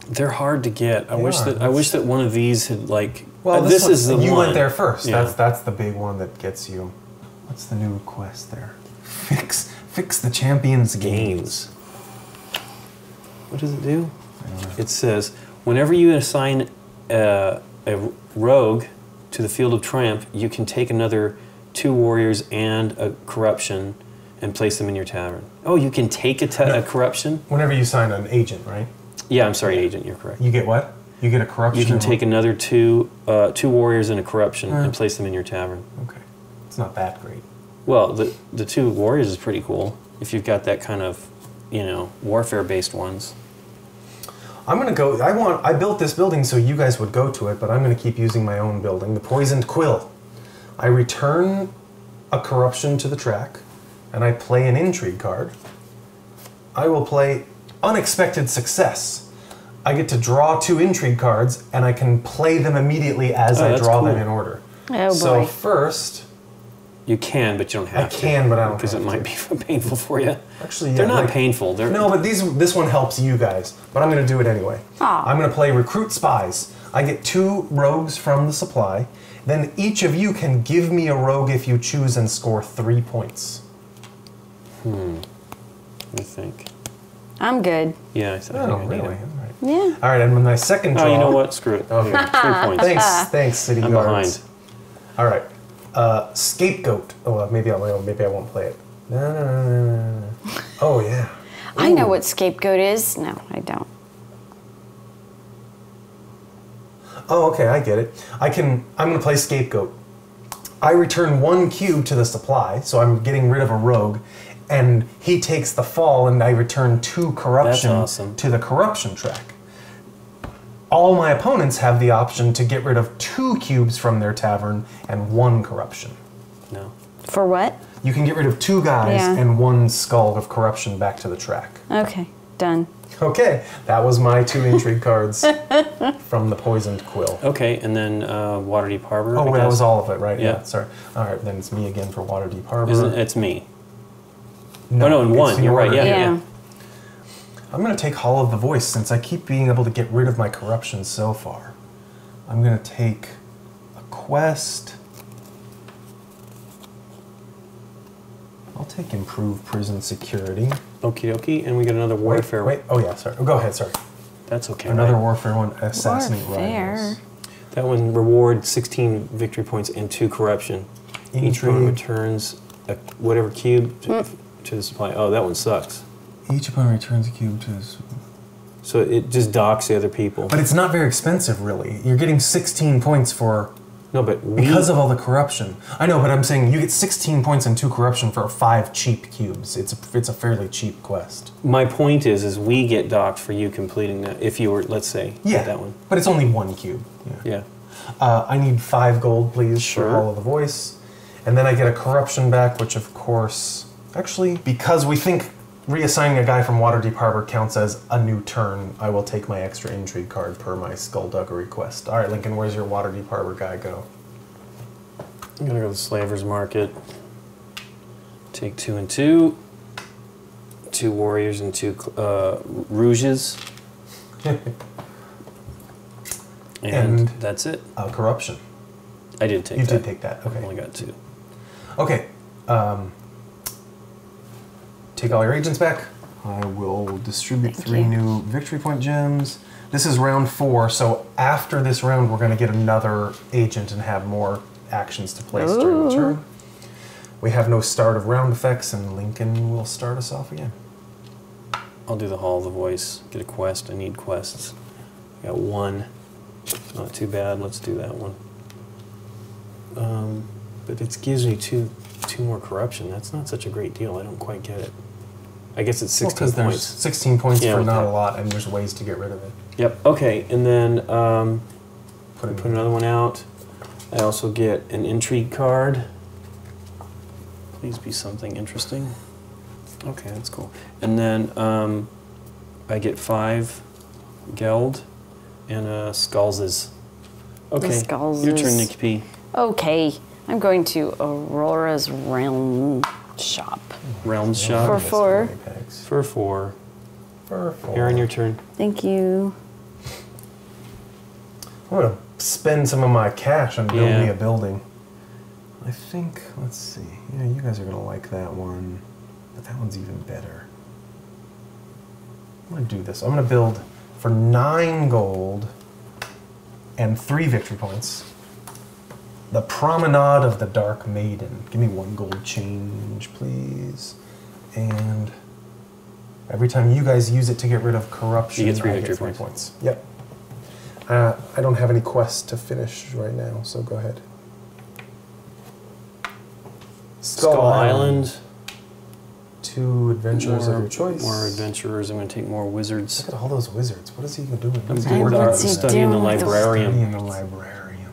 They're hard to get. I They wish are. that one of these had like. Well, this one- is the you one. went there first. Yeah. That's the big one that gets you. What's the new quest there? Fix the champions' games. What does it do? It says whenever you assign a rogue to the field of triumph, you can take another 2 warriors and a corruption and place them in your tavern. Oh, you can take a corruption? Whenever you sign an agent, right? Yeah, I'm sorry, agent. You're correct. You get what? You get a corruption. You can and take what? another two warriors and a corruption and place them in your tavern. Okay, it's not that great. Well, the 2 warriors is pretty cool if you've got that kind of, warfare-based ones. I'm gonna go. I built this building so you guys would go to it, but I'm gonna keep using my own building, the Poisoned Quill. I return a corruption to the track, and I play an intrigue card. I will play Unexpected Success. I get to draw 2 intrigue cards, and I can play them immediately as I that's draw them cool. in order. Oh, So boy. first, You can, but you don't have to. I can, but I don't because have it might to. be painful for you. Actually, yeah, They're not like- painful. They're No, but this one helps you guys. But I'm going to do it anyway. Aw. I'm going to play Recruit Spies. I get 2 rogues from the supply. Then each of you can give me a rogue if you choose and score 3 points. Let me think. I'm good. Yeah, I think Oh, I need really? it. All right. Yeah. All right, and with my second draw... Oh, you know what? Screw it. Okay. Here, 3 points. Thanks, City I'm Guards. behind. All right. Scapegoat. Oh, well, maybe I won't play it. No. Oh, yeah. I know Ooh. what scapegoat is. No, I don't. Oh, okay, I get it. I'm going to play Scapegoat. I return 1 cube to the supply, so I'm getting rid of a rogue, and he takes the fall, and I return 2 corruption That's awesome. to the corruption track. All my opponents have the option to get rid of 2 cubes from their tavern and 1 corruption. No. For what? You can get rid of 2 guys Yeah. and 1 skull of corruption back to the track. Okay, done. Okay, that was my 2 intrigue cards from the Poisoned Quill. Okay, and then Waterdeep Harbor. Oh, I wait, that guess. was all of it, right? Yeah. Sorry. All right, then it's me again for Waterdeep Harbor. It's me. No, Oh, no, in it's 1. in You're right. order. Yeah. I'm going to take Hall of the Voice since I keep being able to get rid of my corruption so far. I'm going to take a quest. I'll take Improve Prison Security. Okie dokie, and we got another warfare. Wait. Oh, yeah, sorry. Oh, go ahead, sorry. That's okay. Another right? Warfare one, Assassinate Warfare. Rivals. That one reward 16 victory points and 2 corruption. Each one Intrigue. returns whatever cube to the supply. Oh, that one sucks. Each opponent returns a cube to his... So it just docks the other people. But it's not very expensive, really. You're getting 16 points for No, but Because of all the corruption. I know, but I'm saying you get 16 points and 2 corruption for 5 cheap cubes. It's a fairly cheap quest. my point is we get docked for you completing that. If you were, let's say, that one. But it's only 1 cube. Yeah. I need 5 gold, please, Sure. for Hall of the Voice. And then I get a corruption back, which of course... Actually, because we think reassigning a guy from Waterdeep Harbor counts as a new turn, I will take my extra intrigue card per my Skullduggery quest. All right, Lincoln, where's your Waterdeep Harbor guy go? I'm gonna go to the Slaver's Market. Take 2 and 2. 2 warriors and 2 rouges. and that's it. Corruption. I did take You that. did take that, okay. I only got 2. Okay. Take all your agents back. I will distribute Thank 3 you. new victory point gems. This is round 4, so after this round, we're going to get another agent and have more actions to place during the turn. We have no start of round effects, and Lincoln will start us off again. I'll do the Hall of the Voice. Get a quest. I need quests. I got 1. Not too bad. Let's do that one. But it gives me two more corruption. That's not such a great deal. I don't quite get it. I guess it's 16 Because there's points. 16 points Yeah, for with not that. a lot, and there's ways to get rid of it. Yep. Okay. And then Put put another one out. I also get an intrigue card. Please be something interesting. Okay, that's cool. And then I get 5 Geld and Skullses. Okay, your Skullses. turn, Nikki P. Okay, I'm going to Aurora's Realm Shop. Realms For shop 4. for 4. For 4. Aaron, your turn. Thank you. I'm going to spend some of my cash on building Yeah. me a building. I think, let's see. Yeah, you guys are going to like that one. But that one's even better. I'm going to do this. I'm going to build for 9 gold and 3 victory points. The Promenade of the Dark Maiden. Give me 1 gold change, please. And every time you guys use it to get rid of corruption, You get 3 I victory get 3 points. points. Yep. I don't have any quests to finish right now, so go ahead. Skull Island. 2 adventurers of your choice. More adventurers. I'm going to take more wizards. Look at all those wizards. What is he even doing? What is he I'm working what's on? he studying the doing with those? librarian. Studying the librarian.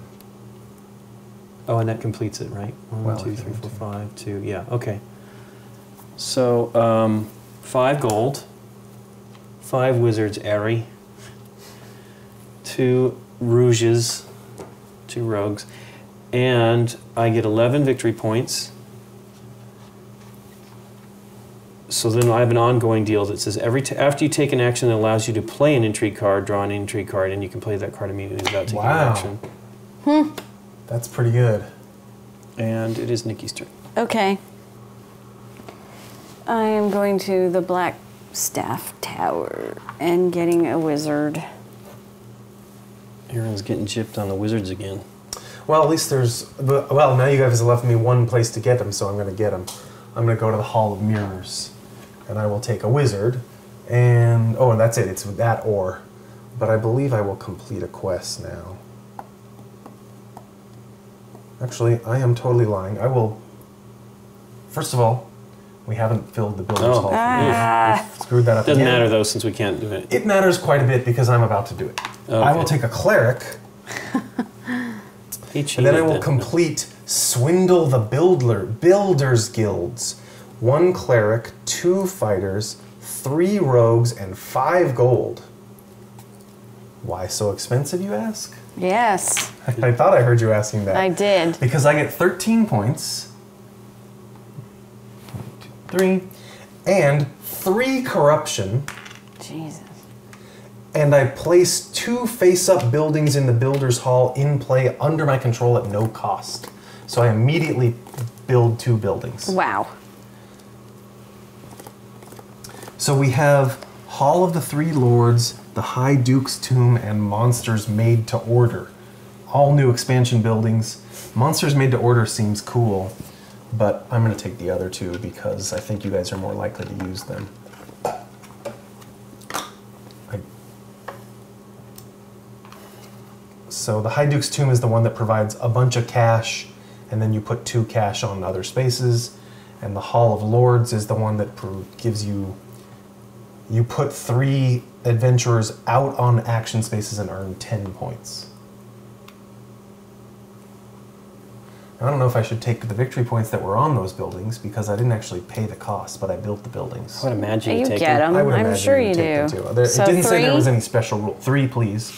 Oh, and that completes it, right? 1, Well, 2, if 3, you 4, want 5, 2. Yeah, okay. So, 5 gold, 5 wizards, Airy, 2 rouges, 2 rogues, and I get 11 victory points. So then I have an ongoing deal that says after you take an action that allows you to play an intrigue card, draw an intrigue card, and you can play that card immediately without taking Wow. action. That's pretty good. And it is Nikki's turn. Okay. I am going to the Black Staff Tower and getting a wizard. Aaron's getting gypped on the wizards again. Well, at least there's... Well, now you guys have left me 1 place to get them, so I'm going to get them. I'm going to go to the Hall of Mirrors. And I will take a wizard. And... Oh, and that's it. It's that or. But I believe I will complete a quest now. Actually, I am totally lying. I will... First of all, we haven't filled the Builder's Hall. We've screwed that up Doesn't again. matter though, since we can't do it. It matters quite a bit because I'm about to do it. I will take a cleric, and then I will complete Swindle the Builders Guilds. 1 cleric, 2 fighters, 3 rogues, and 5 gold. Why so expensive, you ask? Yes, I thought I heard you asking that. I did. Because I get 13 points. 1, 2, 3. And 3 corruption. Jesus. And I place 2 face-up buildings in the Builder's Hall in play under my control at no cost. So I immediately build 2 buildings. Wow. So we have Hall of the Three Lords, the High Duke's Tomb, and Monsters Made to Order. All new expansion buildings. Monsters Made to Order seems cool, but I'm going to take the other 2 because I think you guys are more likely to use them. So the High Duke's Tomb is the one that provides a bunch of cash, and then you put 2 cash on other spaces. And the Hall of Lords is the one that gives you... You put 3 adventurers out on action spaces and earn 10 points. I don't know if I should take the victory points that were on those buildings because I didn't actually pay the cost, but I built the buildings. I would imagine you take get them. I would I'm imagine sure you you take them do. too. It So didn't say there 3? was any special rule. 3, please.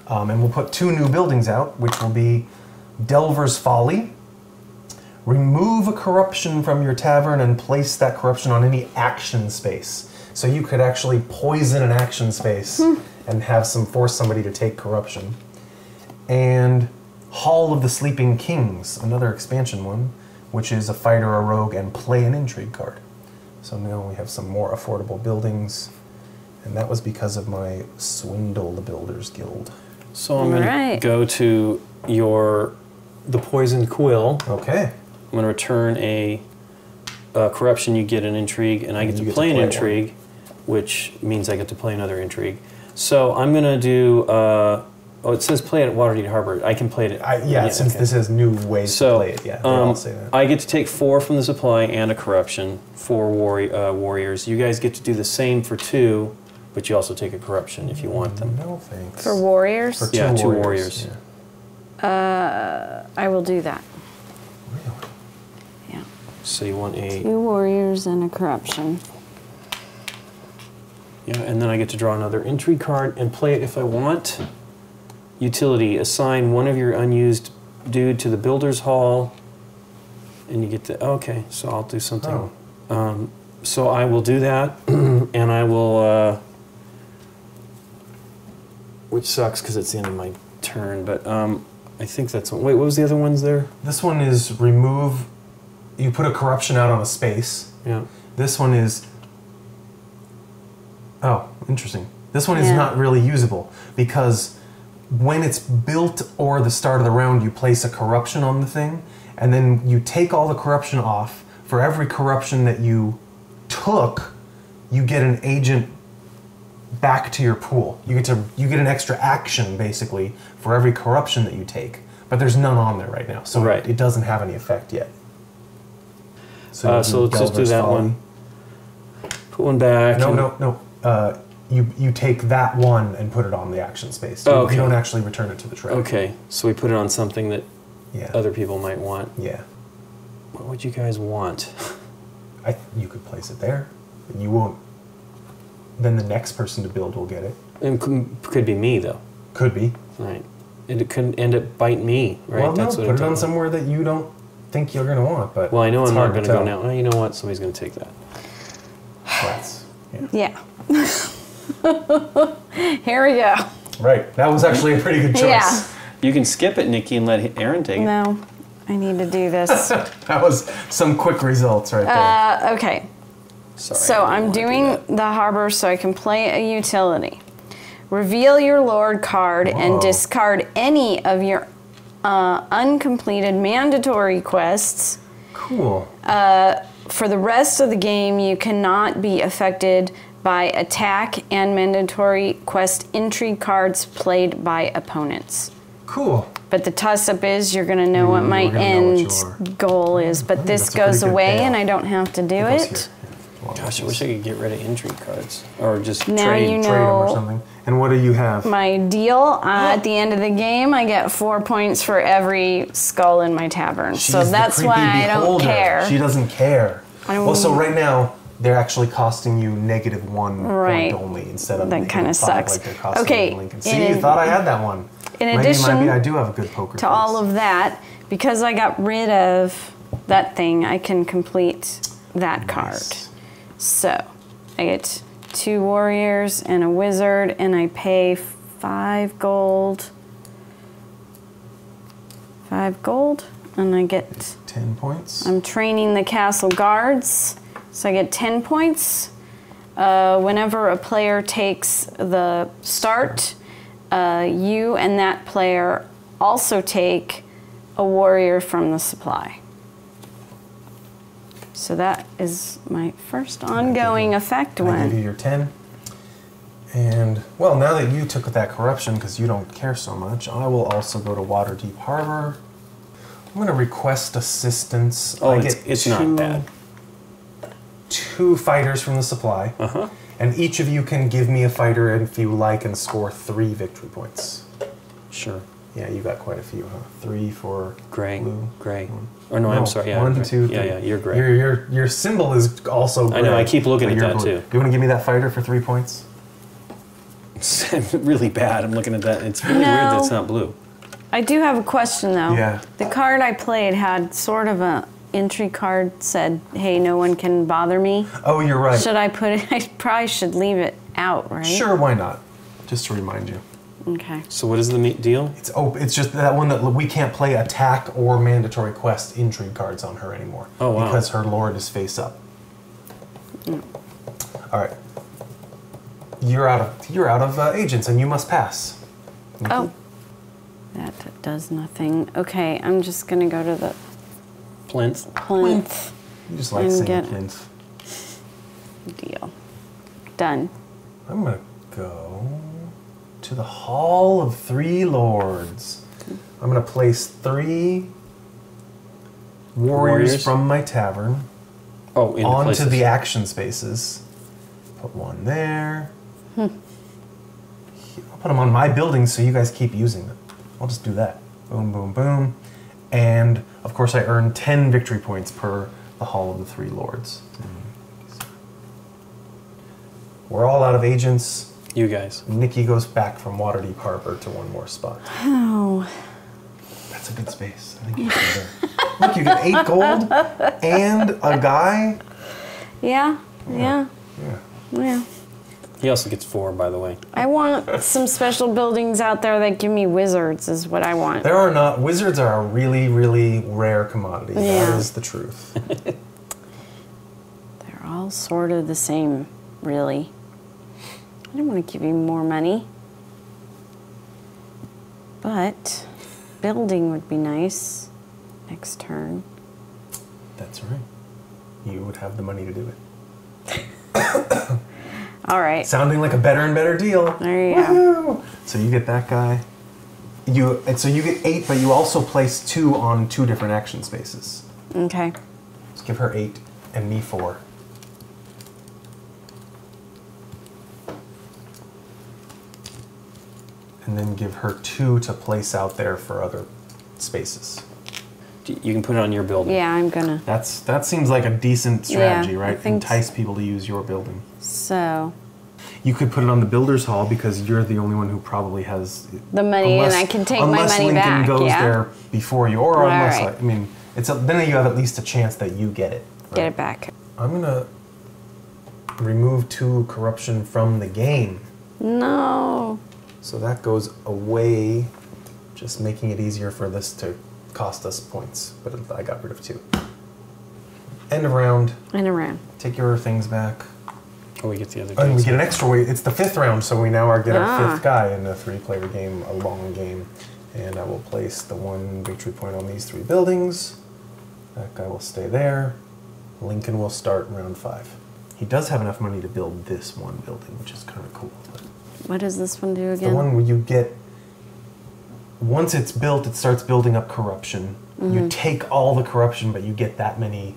And we'll put 2 new buildings out, which will be Delver's Folly. Remove a corruption from your tavern and place that corruption on any action space. So you could actually poison an action space and have force somebody to take corruption. And Hall of the Sleeping Kings, another expansion one, which is a fighter, a rogue, and play an intrigue card. So now we have some more affordable buildings, and that was because of my Swindle the Builders Guild. So I'm going to go to the Poisoned Quill. Okay. I'm going to return a corruption. You get an intrigue, and I get to play an intrigue, which means I get to play another intrigue. So I'm going to do... it says play it at Waterdeep Harbor. I can play it at... Since this has new ways to play it, I'll say that. I get to take 4 from the supply and a corruption, 4 warriors. You guys get to do the same for 2, but you also take a corruption if you want them. No thanks. For warriors? For 2 warriors. Yeah. I will do that. Really? Yeah. So you want a... 2 warriors and a corruption. Yeah, and then I get to draw another intrigue card and play it if I want. Utility, assign one of your unused dude to the Builder's Hall, and you get to... Okay, so I'll do something. Oh. So I will do that, and I will... which sucks because it's the end of my turn, but I think that's one. Wait, what was the other ones there? This one is remove... You put a corruption out on a space. Yeah. This one is... Oh, interesting. This one is not really usable because when it's built or the start of the round, you place a corruption on the thing, and then you take all the corruption off. For every corruption that you took, you get an agent back to your pool. You get an extra action basically for every corruption that you take, but there's none on there right now, so it doesn't have any effect yet. So let's just do that one. Put one back. No. You take that one and put it on the action space. You don't actually return it to the tray. Okay, so we put it on something that other people might want. Yeah. What would you guys want? You could place it there. You won't. Then the next person to build will get it. It could be me, though. Could be. Right. And it could end up biting me, right? Well, no, put it on somewhere that you don't think you're going to want. But well, I know I'm not going to go now. Oh, you know what? Somebody's going to take that. Yeah. Here we go. Right. That was actually a pretty good choice. Yeah. You can skip it, Nikki, and let Aaron take it. No, I need to do this. That was some quick results right there. Okay. Sorry, so I'm doing the harbor so I can play a utility. Reveal your Lord card and discard any of your uncompleted mandatory quests. Cool. For the rest of the game, you cannot be affected by attack and mandatory quest intrigue cards played by opponents. Cool. But the toss-up is you're going to know what my end goal is. But this goes away and I don't have to do it. Gosh, I wish I could get rid of intrigue cards. Or just now trade you know them or something. And what do you have? My deal, at the end of the game, I get 4 points for every skull in my tavern. So that's why I don't care. She doesn't care. Well, so right now, they're actually costing you -1 point only instead of that kind of sucks. Like they're costing you Lincoln. See, you thought I had that one. In addition maybe I do have a good poker to all of that, because I got rid of that thing, I can complete that card. So I get 2 warriors and a wizard, and I pay 5 gold. 5 gold, and I get 10 points. I'm training the castle guards, so I get 10 points. Whenever a player takes the start, you and that player also take a warrior from the supply. So that is my first ongoing effect I one. give you your 10. And, well, now that you took that corruption, because you don't care so much, I will also go to Waterdeep Harbor. I'm going to request assistance. Oh, it's not bad. 2 fighters from the supply. Uh-huh. And each of you can give me a fighter if you like and score 3 victory points. Sure. Yeah, you got quite a few, huh? 3 for Gray. blue. Gray. Or no, I'm sorry. Yeah, 1, gray. 2, 3. Yeah, you're gray. Your symbol is also gray. I know, I keep looking but at you're that blue. too. You want to give me that fighter for 3 points? It's really bad. I'm looking at that. It's really weird that it's not blue. I do have a question though. Yeah. The card I played had sort of a entry card said, "Hey, no one can bother me." Oh, you're right. Should I put it? I probably should leave it out, right? Sure, why not? Just to remind you. Okay. So what is the deal? It's just that one that we can't play attack or mandatory quest intrigue cards on her anymore. Oh, wow. Because her lord is face up. All right. You're out of agents, and you must pass. Nikki? Oh. That does nothing. Okay, I'm just gonna go to the Plinth. plinth. You just like and saying get- plinth. Deal. Done. I'm gonna go to the Hall of 3 Lords. I'm gonna place 3 warriors from my tavern Oh, in onto places. the action spaces. Put 1 there. I'll put them on my building so you guys keep using them. I'll just do that. Boom, boom, boom. And, of course, I earn 10 victory points per the Hall of the 3 Lords. We're all out of agents. You guys. Nikki goes back from Waterdeep Harbor to 1 more spot. Oh. That's a good space. I think you should there. Look, you get 8 gold and a guy. Yeah. Yeah. Yeah. Yeah. He also gets 4, by the way. I want some special buildings out there that give me wizards. Is what I want. There are not. Wizards are a really, really rare commodity. Yeah. That is the truth. They're all sort of the same, really. I don't want to give you more money. But building would be nice next turn. That's right. You would have the money to do it. All right. Sounding like a better and better deal. There you go. Woohoo! So you get that guy. So you get 8, but you also place 2 on 2 different action spaces. Okay. Let's give her 8 and me 4. And then give her 2 to place out there for other spaces. You can put it on your building. Yeah, I'm gonna. That seems like a decent strategy, Yeah, I right? think Entice people to use your building. So You could put it on the builder's hall because you're the only one who probably has the money, and I can take my unless money Lincoln back. goes Yeah. there before you, or All unless right. I mean, then you have at least a chance that you get it. Right? Get it back. I'm gonna remove 2 corruption from the game, No. so that goes away, just making it easier for this to cost us points. But I got rid of 2. End of round. And around. Take your things back. Oh, we get the other And we guys. get an extra weight. It's the 5th round, so we now get our Ah. 5th guy in a 3-player game, a long game. And I will place the 1 victory point on these 3 buildings. That guy will stay there. Lincoln will start round 5. He does have enough money to build this 1 building, which is kind of cool. But What does this one do the again? one where you get, once it's built, it starts building up corruption. Mm-hmm. You take all the corruption, but you get that many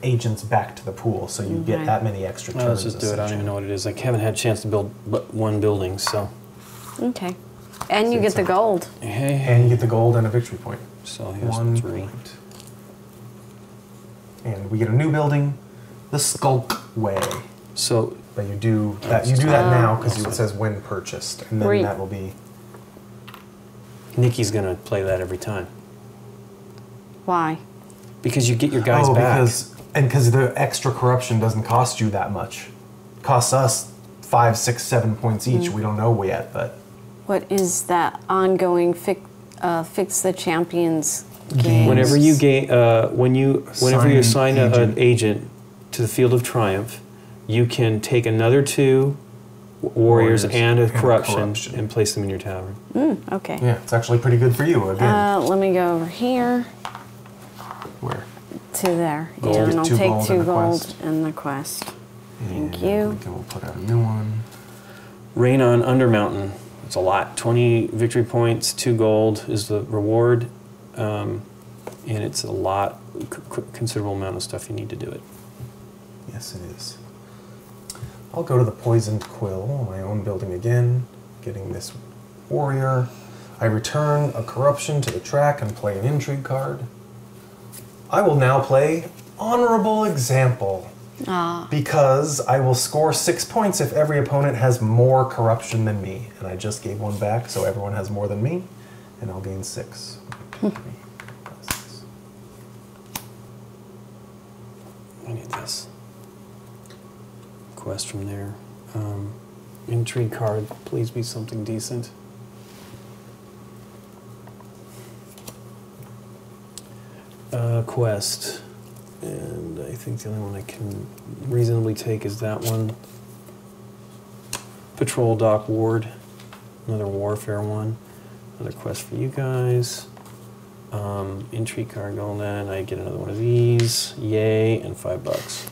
agents back to the pool, so you get Okay. that many extra turns. Oh, let's just do it. I don't even know what it is. I haven't had a chance to build but 1 building, so. Okay. And you get the gold. Hey, And you get the gold and a victory point. So here's 1 3. point. And we get a new building, the Skulk Way. So But you do that. You do that now because Oh. it says when purchased, and then Great. that will be. Nikki's gonna play that every time Why? because you get your guys back. because the extra corruption doesn't cost you that much. It costs us 5, 6, 7 points each. We don't know yet, but What is that ongoing fix the champions game? Whenever you whenever you assign Assign an agent to the field of triumph, you can take another 2 warriors and a corruption and place them in your tavern. Okay. yeah, it's actually pretty good for you again. Let me go over here Where? to there. Gold. Yeah, and I'll 2 take gold 2 and a gold quest. and the quest. Thank And you. Lincoln will put out a new one. Rain on Undermountain. It's a lot. 20 victory points, 2 gold is the reward. And it's a lot, considerable amount of stuff you need to do it. Yes, it is. I'll go to the Poisoned Quill, my own building again, getting this warrior. I return a corruption to the track and play an intrigue card. I will now play Honorable Example. Because I will score 6 points if every opponent has more corruption than me. And I just gave one back, so everyone has more than me. And I'll gain 6. 3, 6. I need this. Quest from there. Intrigue card, please be something decent. Quest. And I think the only one I can reasonably take is that one. Patrol Dock Ward. Another Warfare one. Another quest for you guys. Intrigue card golden. I get another one of these. Yay, and $5.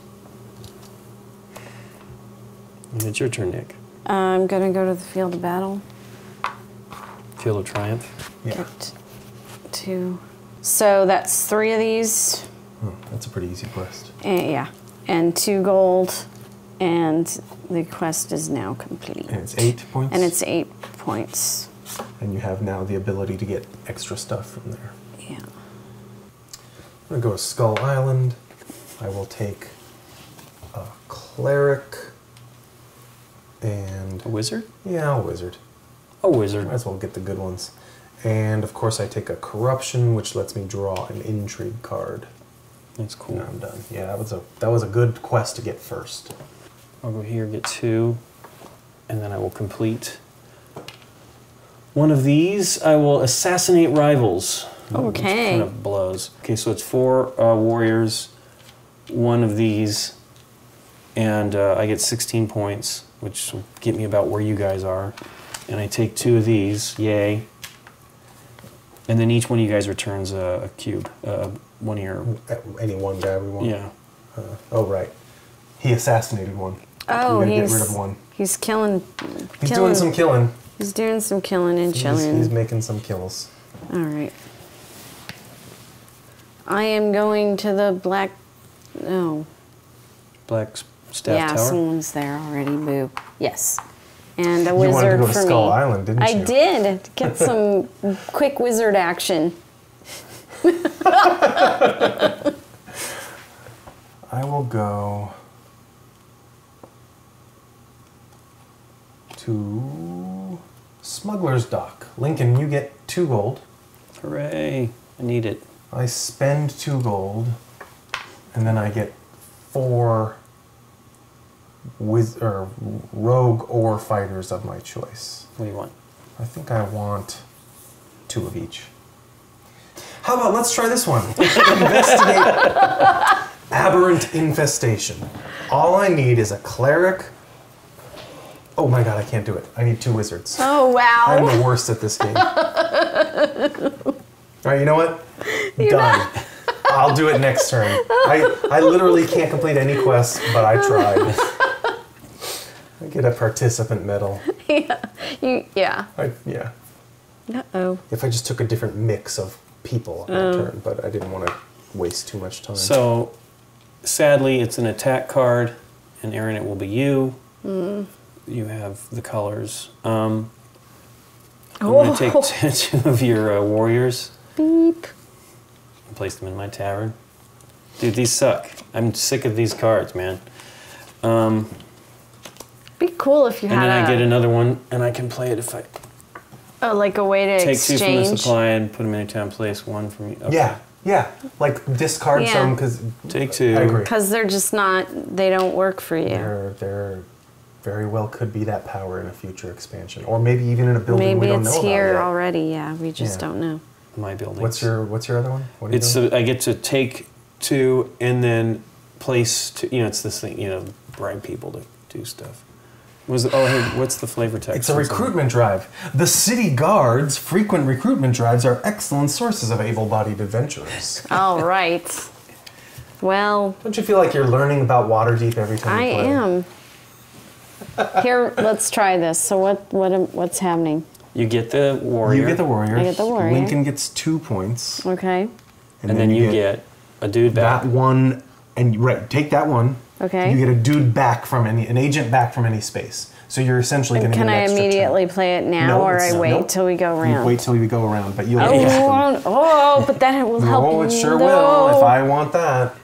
And it's your turn, Nick. I'm gonna go to the field of battle. Field of Triumph. Yeah. Get 2. So that's 3 of these. That's a pretty easy quest. Yeah, and 2 gold, and the quest is now complete. And it's 8 points? And it's 8 points. And you have now the ability to get extra stuff from there. Yeah. I'm going to go to Skull Island. I will take a Cleric and... A wizard? Yeah, a Wizard. A wizard. Might as well get the good ones. And, of course, I take a Corruption, which lets me draw an Intrigue card. That's cool. And I'm done. Yeah, that was a good quest to get first. I'll go here, get 2, and then I will complete one of these. I will assassinate rivals. Okay. Which kind of blows. Okay, so it's 4 warriors, 1 of these, and I get 16 points, which will get me about where you guys are. And I take 2 of these, yay. And then each one of you guys returns a cube, one of your... Any one guy we want? Yeah. Oh, right. He assassinated one. Oh, we gotta get rid of one. He's killing. He's doing some killing. He's doing some killing and chilling. He's making some kills. All right. I am going to the black. No. Black Staff Yeah, Tower? someone's there already. Boo. Yes. And a You wizard wanted to go to for Skull me. Island, didn't you? I did. Get some quick wizard action. I will go to Smuggler's Dock. Lincoln, you get 2 gold. Hooray. I need it. I spend 2 gold, and then I get 4 rogue or fighters of my choice. What do you want? I think I want 2 of each. How about let's try this one? Investigate Aberrant Infestation. All I need is a cleric. Oh my god, I can't do it. I need 2 wizards. Oh, wow. I'm the worst at this game. All right, you know what? Done. I'll do it next turn. I literally can't complete any quests, but I tried. I get a participant medal. Yeah. Yeah. Yeah. Uh-oh. If I just took a different mix of people on my turn, but I didn't want to waste too much time. So, sadly, it's an attack card, and Aaron, it will be you. You have the colors. I'm going to take 2 of your warriors. Beep. And place them in my tavern. Dude, these suck. I'm sick of these cards, man. Be cool if you had and then I get another one, and I can play it if I... Oh, like a way to Take exchange. 2 from the supply and put them in a town place, 1 from you. Okay. Yeah. Like discard some because Take 2. I agree. Because they're just not, they don't work for you. They're very well could be that power in a future expansion, or maybe even in a building Maybe we don't know it's about here yet. already, yeah. We just don't know. My building. What's your other one? What are you It's doing? I get to take 2 and then place 2. You know, it's this thing. You know, bribe people to do stuff. Hey, what's the flavor text? It's a recruitment drive. The city guards' frequent recruitment drives are excellent sources of able-bodied adventurers. All right. Well, Don't you feel like you're learning about Waterdeep every time I you play? am. Here, let's try this. So what's happening? You get the warrior. You get the warrior. I get the warrior. Lincoln gets 2 points. Okay. And then you get a dude back. That one, and take that one. Okay. You get a dude back from an agent back from any space. So you're essentially going to get Can an I extra immediately turn. play it now, No, or it's I not. wait Nope. till we go You around? wait till we go around, but you'll. But then it will help. Oh, it sure though. will if I want that.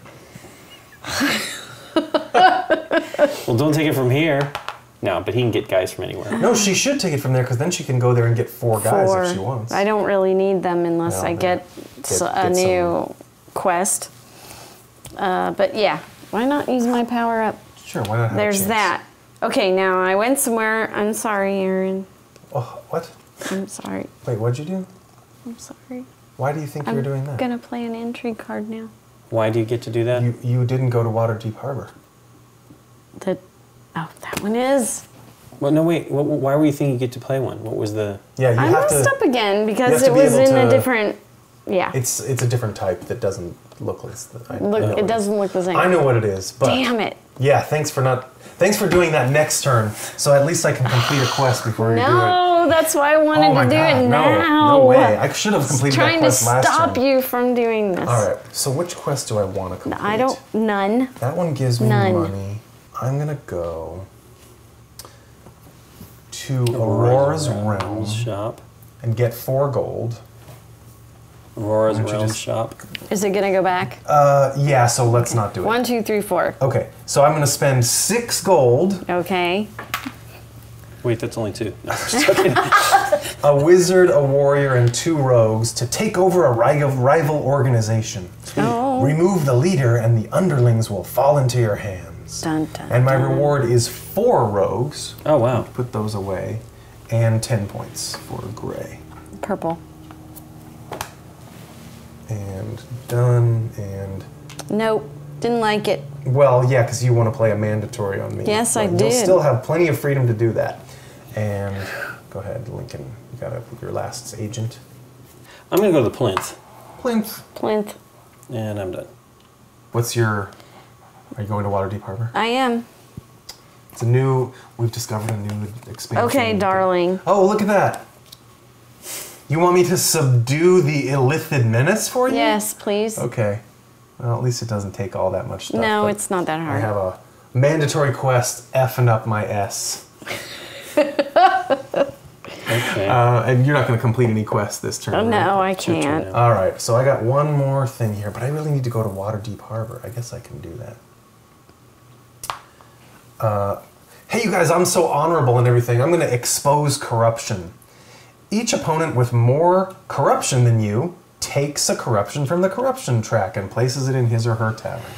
Well, don't take it from here. No, but he can get guys from anywhere. No, she should take it from there because then she can go there and get 4 guys if she wants. I don't really need them unless Well, I get a new quest. But yeah, why not use my power up? Sure, why not have a There's chance? that. Okay, now I went somewhere. I'm sorry, Aaron. Oh, what? I'm sorry. Wait, what'd you do? I'm sorry. Why do you think you're doing that? I'm gonna play an intrigue card now. Why do you get to do that? You didn't go to Waterdeep Harbor. That one is. Well, no, wait. Why were you thinking you get to play one? What was the... Yeah, you I have messed to. up again you because have it to be was able in a to- different. Yeah. It's a different type that doesn't look like. It doesn't look the same. I know what it is, but Damn it. yeah, thanks for doing that next turn. So at least I can complete a quest before you do it. No, that's why I wanted Oh my to do God, it no, now. no way. I should have completed that Trying to quest last stop turn. you from doing this. All right. So which quest do I want to complete? I don't. None. That one gives me None. money. I'm gonna go to Aurora's Realm shop. and get 4 gold. Aurora's Why don't you Realm just- shop. Is it gonna go back? Yeah. So let's not do it. 1, 2, 3, 4. Okay. So I'm gonna spend 6 gold. Okay. Wait, that's only 2. No, just joking. A wizard, a warrior, and 2 rogues to take over a rival organization. Oh. Remove the leader, and the underlings will fall into your hands. Dun, dun, And my dun. reward is 4 rogues. Oh, wow. Put those away, and 10 points for Gray. Purple. And done. And Nope. Didn't like it. well, yeah, because you want to play a mandatory on me. Yes, I But you'll did. still have plenty of freedom to do that. And go ahead, Lincoln. You got your last agent. I'm going to go to the plinth, Plinth. Plinth. and I'm done. What's your? Are you going to Waterdeep Harbor? I am. It's a new. We've discovered a new expansion. Okay, darling. Oh, look at that. You want me to subdue the illithid menace for you? Yes, please. Okay. Well, at least it doesn't take all that much stuff. No, but it's not that I hard. have a mandatory quest effing up my S. Okay. And you're not going to complete any quests this turn. Oh, right? no, I It's your turn can't. now. All right, so I got one more thing here, but I really need to go to Waterdeep Harbor. I guess I can do that. Hey, you guys, I'm so honorable and everything. I'm going to expose corruption. Each opponent with more corruption than you takes a corruption from the corruption track and places it in his or her tavern.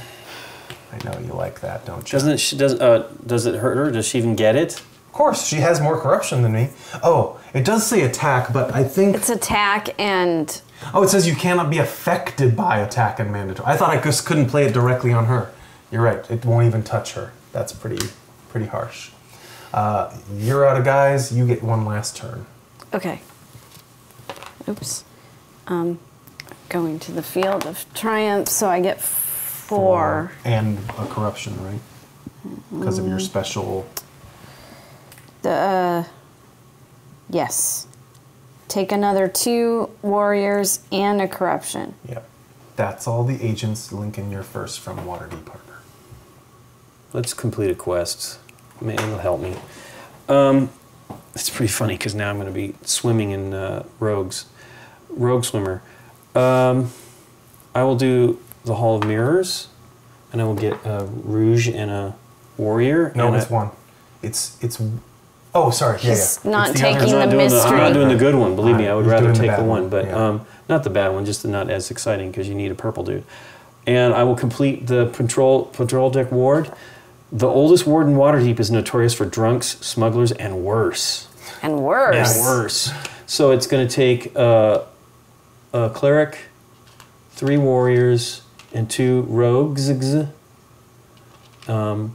I know you like that, don't you? Does it hurt her? Does she even get it? Of course, she has more corruption than me. Oh, it does say attack, but I think... It's attack and... Oh, it says you cannot be affected by attack and mandatory. I thought I just couldn't play it directly on her. You're right, it won't even touch her. That's pretty harsh. You're out of guys, you get one last turn. Okay. Oops. Going to the field of triumph, so I get 4. And a corruption, right? Because of your special... Yes. Take another 2 warriors and a corruption. Yep. That's all the agents. Lincoln, you're first from Waterdeep Harbor. Let's complete a quest. Maybe it'll help me. It's pretty funny because now I'm going to be swimming in rogues. Rogue swimmer. I will do the Hall of Mirrors, and I will get a rouge and a warrior. No, and it's one. It's. Oh, sorry. Yeah, He's yeah. not It's taking other- the I'm not mystery. doing the good one. Believe me, I would He's rather doing the take bad the one, one, but yeah. not the bad one, just not as exciting because you need a purple dude. And I will complete the patrol deck ward. The oldest ward in Waterdeep is notorious for drunks, smugglers, and worse. And worse. And worse. So it's going to take a cleric, 3 warriors, and 2 rogues. And I'm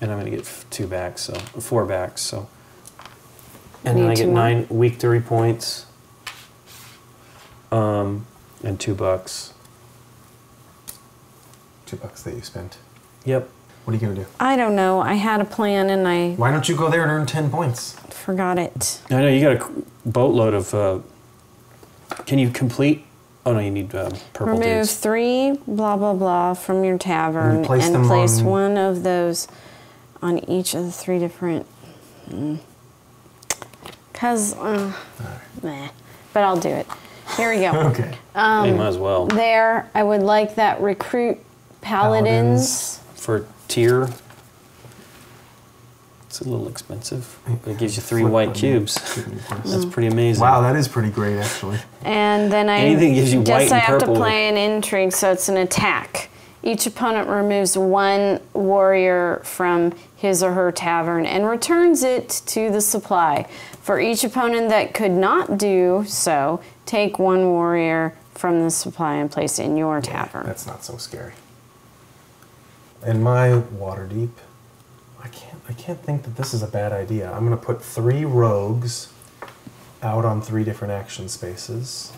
going to get 2 back, so 4 back. So, and then Need I get 2 more? 9 victory points, and $2. $2 that you spent. Yep. What are you going to do? I don't know. I had a plan and I Why don't you go there and earn 10 points? forgot it. I know, you got a boatload of... can you complete... Oh, no, you need purple Remove dudes. 3 blah blah blah from your tavern And place and them place on- one of those on each of the 3 different. Cause, meh. But I'll do it. Here we go. Okay. You might as well. There, I would like that recruit paladins. For tier, it's a little expensive. It gives you 3 Flip white them. cubes. Give me plus. That's pretty amazing. Wow, that is pretty great, actually. And then Anything gives you white guess I and have purple. to play an intrigue, so it's an attack. Each opponent removes 1 warrior from his or her tavern and returns it to the supply. For each opponent that could not do so, take 1 warrior from the supply and place it in your tavern. That's not so scary. In my Waterdeep, I can't think that this is a bad idea. I'm going to put 3 rogues out on 3 different action spaces.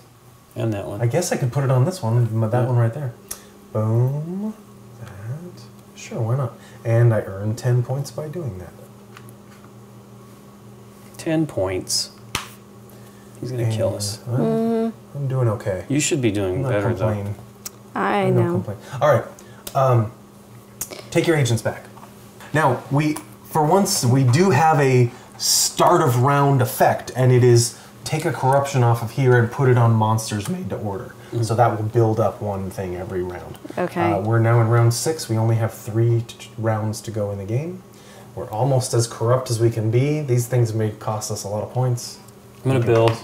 And that one. I guess I could put it on this one, that one right there. Boom. That. Sure, why not? And I earn 10 points by doing that. 10 points. He's going to kill us. I'm doing okay. You should be doing I'm not better, complaining. I don't know. complain. All right. Take your agents back. Now, for once, we do have a start of round effect, and it is take a corruption off of here and put it on monsters made to order. So that will build up 1 thing every round. Okay. We're now in round 6. We only have 3 rounds to go in the game. We're almost as corrupt as we can be. These things may cost us a lot of points. I'm going to build.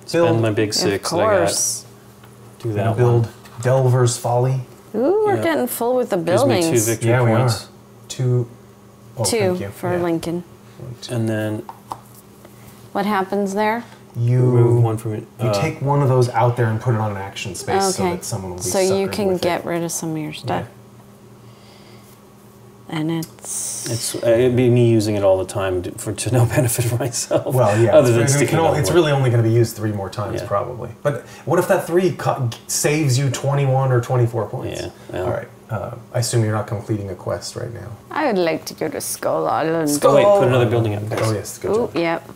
Spend my big Of 6 that I got. course. Do We're that gonna build one. Delver's Folly. Ooh, we're Yeah. getting full with the Gives me buildings. 2 victory Yeah, we points. are. 2. Oh, 2 thank you. for Yeah. Lincoln. 1, 2. And then What happens there? You remove 1 from it. You take one of those out there and put it on an action space so Okay. that someone will be So you suckered can with get it. rid of some of your stuff. And It'd be me using it all the time to no benefit for myself. Well, yeah. Other than it's sticking on it's wood. really only going to be used 3 more times, Yeah. probably. But what if that 3 saves you 21 or 24 points? Yeah, well. All right. I assume you're not completing a quest right now. I would like to go to Skull Island. Oh, wait, put another building up, guys. Oh, yes. Good Ooh, job. yep.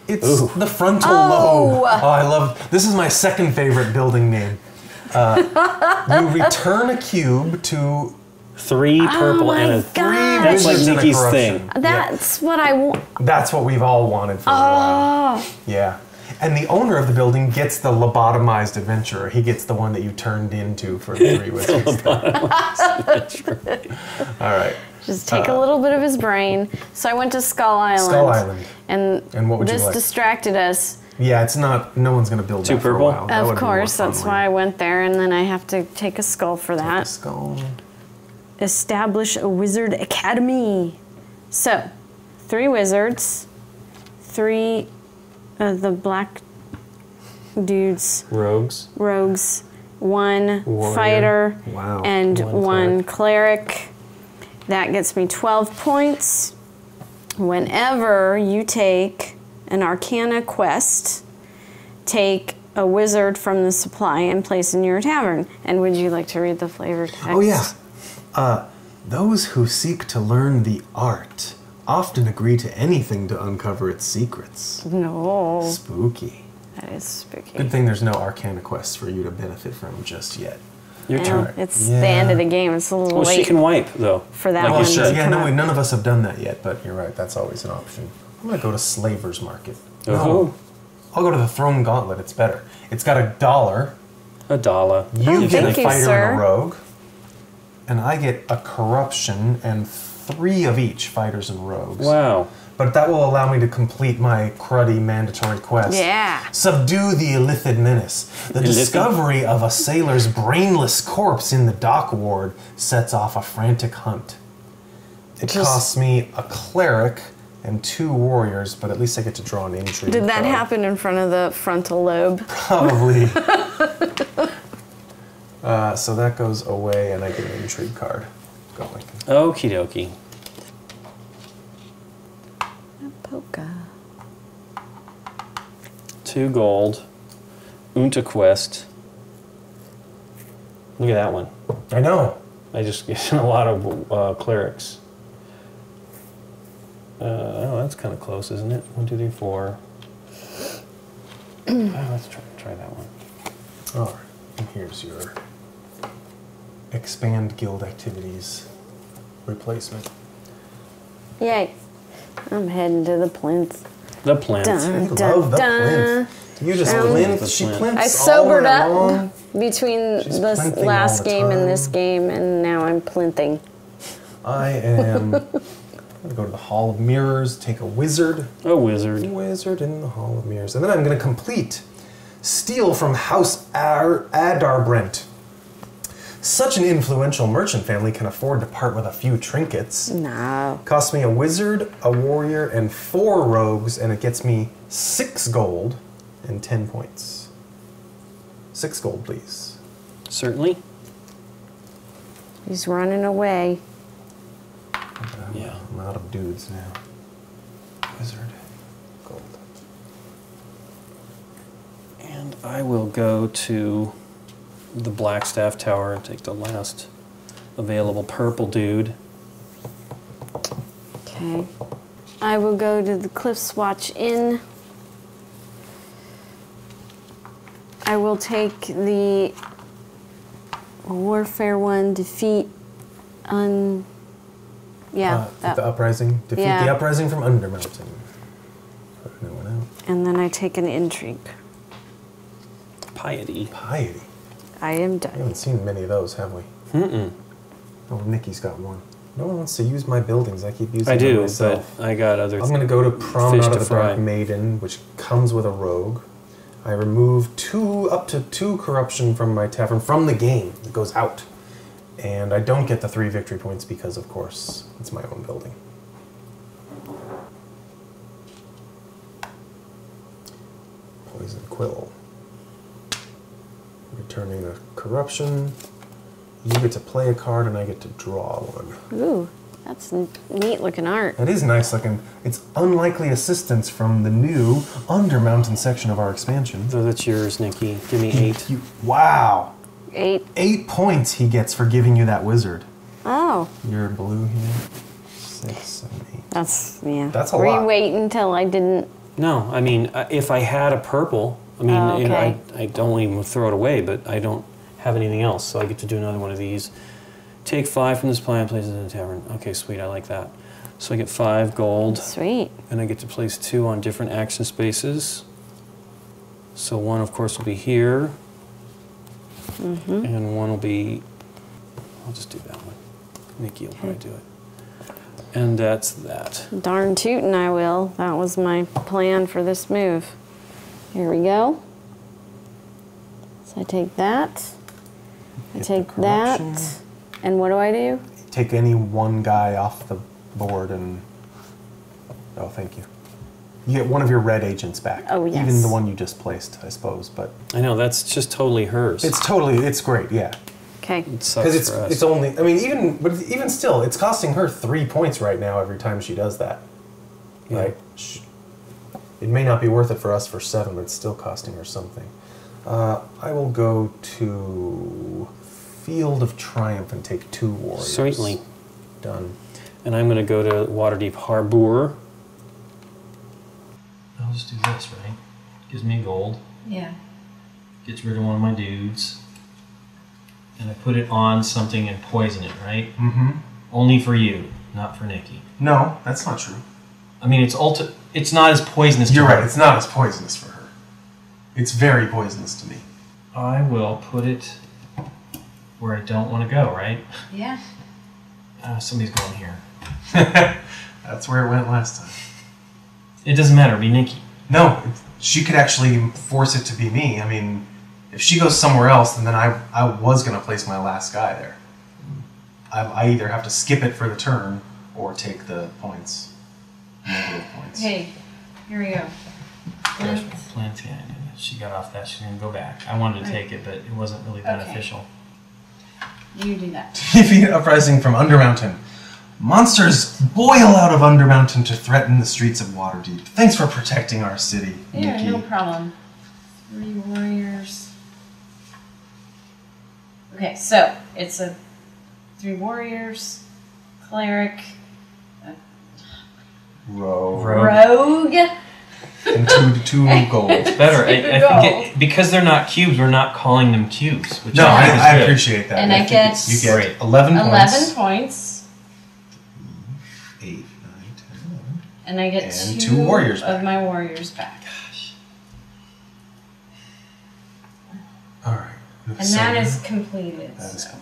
It's Ooh. the frontal Oh. lobe. Oh, I love. This is my second favorite building name. You return a cube to 3 purple my and a... God. That's like wizards and a Nikki's corruption. thing. That's what I want. That's what we've all wanted for a while. Oh, Yeah. And the owner of the building gets the lobotomized adventurer. He gets the one that you turned into for the 3 wizards. All right. just take a little bit of his brain. So I went to Skull Island. Skull Island. And what would you this like? distracted us. Yeah, it's not. No one's going to build 2 that for a purple? while. That would Of be more course, fun that's when why I you went there, and then I have to take a skull for take a that. skull. Establish a wizard academy. So, 3 wizards, 3 the black dudes, Rogues. rogues, 1 Warrior. fighter, Wow. and 1 1 cleric. That gets me 12 points. Whenever you take an Arcana quest, take a wizard from the supply and place in your tavern. And would you like to read the flavor text? Oh yeah. Those who seek to learn the art often agree to anything to uncover its secrets. No, Spooky. that is spooky. Good thing there's no Arcana quests for you to benefit from just yet. Your Yeah, turn. it's Yeah. the end of the game. It's a little Well, late she can wipe, though. for that Like one you should. to Yeah, come no, up. none of us have done that yet, but you're right. That's always an option. I'm gonna go to Slaver's Market. Oh. No, I'll go to the Throne Gauntlet. It's better. It's got $1. $1. You get thank a you, fighter sir. and a rogue, and I get a corruption and 3 of each, fighters and rogues. Wow. But that will allow me to complete my cruddy mandatory quest. Yeah. Subdue the illithid menace. The Illithid? discovery of a sailor's brainless corpse in the dock ward sets off a frantic hunt. It Just- costs me a cleric and 2 warriors, but at least I get to draw an intrigue Did that card. happen in front of the frontal lobe? Probably. So that goes away, and I get an intrigue card. Go, Lincoln. Okie dokie. Polka. 2 gold. Unta quest. Look at that one. I know. I just get a lot of clerics. Oh, that's kind of close, isn't it? 1, 2, 3, 4. Let's try that one. All right, and here's your expand guild activities replacement. Yay. I'm heading to the plinth. The plinth. I love the plinth. You just plinth. She plinths I sobered all up between She's this plinthing last all the game and time. this game, and now I'm plinthing. I am going to go to the Hall of Mirrors, take a wizard. A wizard. Wizard in the Hall of Mirrors. And then I'm going to complete Steal from House Adarbrent. Such an influential merchant family can afford to part with a few trinkets. No. Costs me a wizard, a warrior, and 4 rogues, and it gets me 6 gold and 10 points. 6 gold, please. Certainly. He's running away. Yeah. I'm out of dudes now. Wizard, gold. And I will go to the Blackstaff Tower and take the last available purple dude. Okay. I will go to the Cliffs Watch Inn. I will take the Warfare 1 defeat on... Yeah. The uprising. Defeat Yeah. the uprising from Undermountain. Put no one out. And then I take an intrigue. Piety. Piety. I am We done. haven't seen many of those, have we? Mm-mm. Oh, Nikki's got one. No one wants to use my buildings. I keep using I them do, myself. but I got other I'm going to go to Promenade fish of to the fry. Dark Maiden, which comes with a rogue. I remove up to 2 corruption from my tavern from the game. It goes out. And I don't get the 3 victory points because, of course, it's my own building. Poison Quill. Returning a corruption. You get to play a card and I get to draw one. Ooh, that's neat looking art. That is nice looking. It's unlikely assistance from the new Undermountain section of our expansion. So that's yours, Nikki. Give me 8. Wow. 8. 8 points he gets for giving you that wizard. Oh, You're blue here. 6, 7, 8. that's, yeah. That's a Were lot. you waiting until I didn't? No, I mean, if I had a purple, I mean, Oh, you know, okay. I don't even throw it away, but I don't have anything else, so I get to do another one of these. Take 5 from this plant, place it in the tavern. Okay, sweet, I like that. So I get 5 gold, Sweet. and I get to place 2 on different action spaces. So 1, of course, will be here, and 1 will be, I'll just do that one. Nikki will probably do it. And that's that. Darn tootin' I will. That was my plan for this move. Here we go. So I take that. I Get take the that. corruption. And what do I do? Take any one guy off the board and... Oh, thank you. You get one of your red agents back. Oh, yes. Even the one you just placed, I suppose, but... I know, that's just totally hers. It's great, yeah. Okay. It sucks Because for us. it's only, I mean, even still, it's costing her 3 points right now every time she does that. Yeah. Right? It may not be worth it for us for 7, but it's still costing her something. I will go to Field of Triumph and take 2 warriors. Certainly. Done. And I'm going to go to Waterdeep Harbor. I'll just do this, right? Gives me gold. Yeah. Gets rid of one of my dudes. And I put it on something and poison it, right? Mm-hmm. Only for you, not for Nikki. No, that's not true. I mean, it's not as poisonous to You're her. right, it's not as poisonous for her. It's very poisonous to me. I will put it where I don't want to go, right? Yeah. Somebody's going here. That's where it went last time. It doesn't matter, it'll be Nikki. No, she could actually force it to be me. I mean, if she goes somewhere else, then I was going to place my last guy there. I either have to skip it for the turn or take the points. Negative points. Hey, here we go. Plenty. She got off that. She's going to go back. I wanted to take it, but it wasn't really beneficial. You do that. Defeat Uprising from Undermountain. Monsters boil out of Undermountain to threaten the streets of Waterdeep. Thanks for protecting our city, Yeah, Nikki. no problem. 3 warriors. Okay, so it's a 3 warriors, cleric, Rogue. rogue. And two gold. Better. I Gold. think because they're not cubes, we're not calling them cubes. Which No, I think is I good. appreciate that. And I get you get Great. 11 points. 11 points. 8, 9, 10, 11. And I get And 2 two warriors of back. my warriors back. All right. And that is completed. That is so. complete.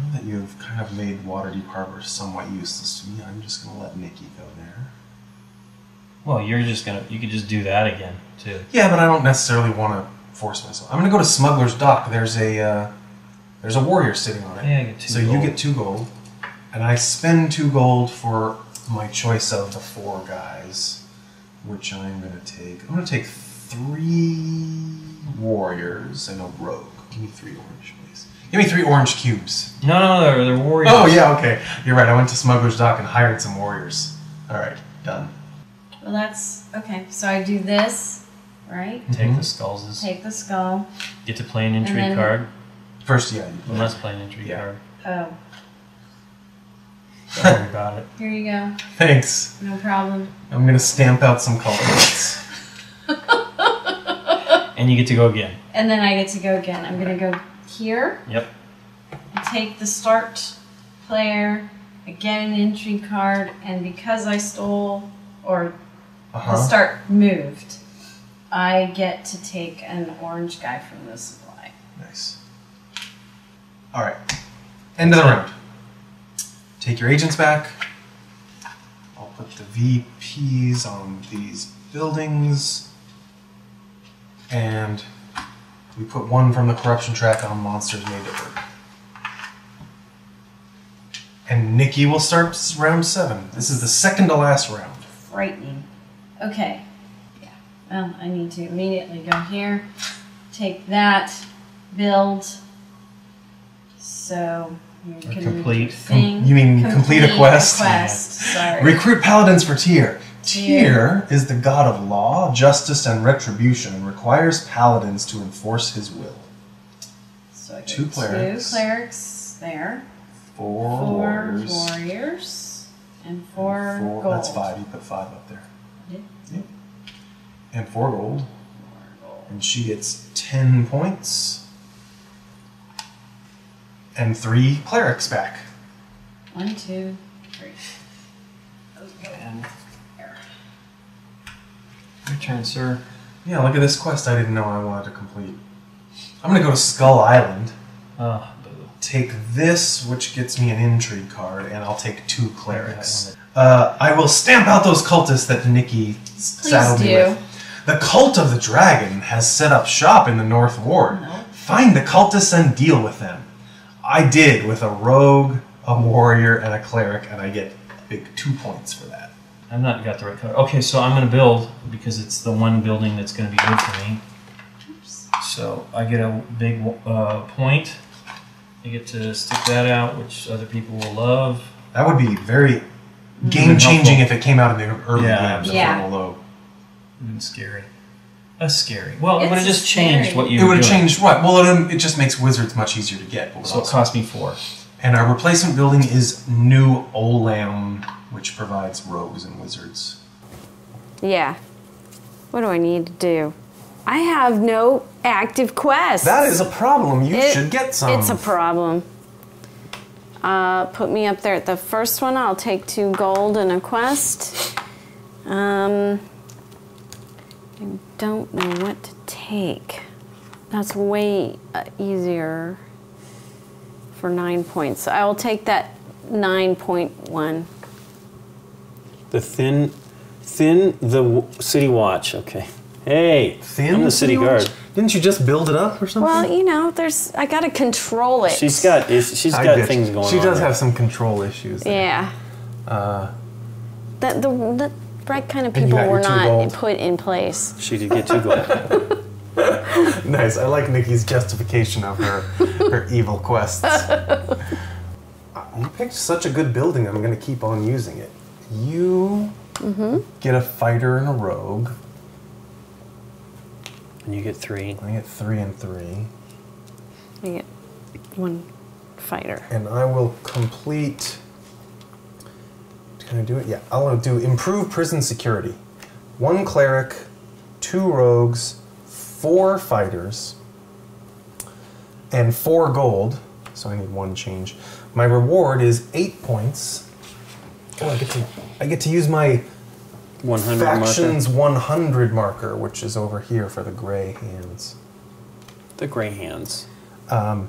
Now that you've kind of made Waterdeep Harbor somewhat useless to me, I'm just going to let Nikki go there. Well, you could just do that again too. Yeah, but I don't necessarily want to force myself. I'm going to go to Smuggler's Dock. There's a warrior sitting on it. Yeah, I get 2 So gold. you get 2 gold, and I spend 2 gold for my choice of the 4 guys, which I'm going to take. I'm going to take 3 warriors and a rogue. Give me 3 orange, please. Give me 3 orange cubes. No, they're warriors. Oh yeah, okay. You're right. I went to Smuggler's Dock and hired some warriors. All right, done. Well, that's okay. So I do this, right? Take the skulls. Take the skull. Get to play an intrigue then- card. First, yeah. We must play an intrigue Yeah. card. Oh, Don't worry about it. here you go. Thanks. No problem. I'm gonna stamp out some culprits. And you get to go again. And then I get to go again. I'm going to go here. Yep. And take the start player, again an intrigue card, and because I stole, or the start moved, I get to take an orange guy from the supply. Nice. All right. End of the round. Take your agents back. I'll put the VPs on these buildings. And we put 1 from the corruption track on monsters made to hurt. And Nikki will start round 7. This is the second to last round. Frightening. Okay. Yeah. Well, I need to immediately go here, take that, build. So you can complete. thing. You mean complete a quest? Sorry. Recruit paladins for Tyr. Tyr is the god of law, justice, and retribution, and requires paladins to enforce his will. So I get 2 clerics. 2 clerics there. 4 4 warriors. warriors. And 4 4 gold. That's 5. You put 5 up there. Did? Yep. And 4 gold. 4 gold. And she gets 10 points. And 3 clerics back. 1, 2, 3. And your turn, sir. Yeah, look at this quest I didn't know I wanted to complete. I'm going to go to Skull Island. Oh, boo. Take this, which gets me an intrigue card, and I'll take 2 clerics. I will stamp out those cultists that Nikki saddled me with. The Cult of the Dragon has set up shop in the North Ward. No. Find the cultists and deal with them. I did with a rogue, a warrior, and a cleric, and I get a big 2 points for that. I've not got the right color. Okay, so I'm going to build because it's the one building that's going to be good for me. Oops. So I get a big point. I get to stick that out, which other people will love. That would be very game-changing if it came out in the early Yeah. games. Yeah. Low. And scary. That's scary. Well, it It's would have just scary. changed what you It were would have doing. changed what? Well, it just makes wizards much easier to get. But So it cost me 4. And our replacement building is New Olam, which provides rogues and wizards. Yeah. What do I need to do? I have no active quests. That is a problem. You should get some. It's a problem. Put me up there at the first one. I'll take 2 gold and a quest. I don't know what to take. That's way easier for 9 points. So I will take that 9.1. The thin, the city watch. Okay. Hey, Thin I'm the city guard. watch? Didn't you just build it up or something? Well, you know, I got to control it. She's got things going on. She does there. have some control issues. There. Yeah. The right kind of And you people got were your 2 not gold. put in place. She did get 2 gold. Nice. I like Nikki's justification of her evil quests. You picked such a good building. I'm going to keep on using it. You get a fighter and a rogue. And you get 3. I get 3 and 3. I get 1 fighter. And I will complete. Can I do it? Yeah, I'll do improve prison security. 1 cleric, 2 rogues, 4 fighters, and 4 gold. So I need 1 change. My reward is 8 points. Oh, I get to use my 100 factions marker. 100 marker, which is over here for the gray hands. The gray hands. And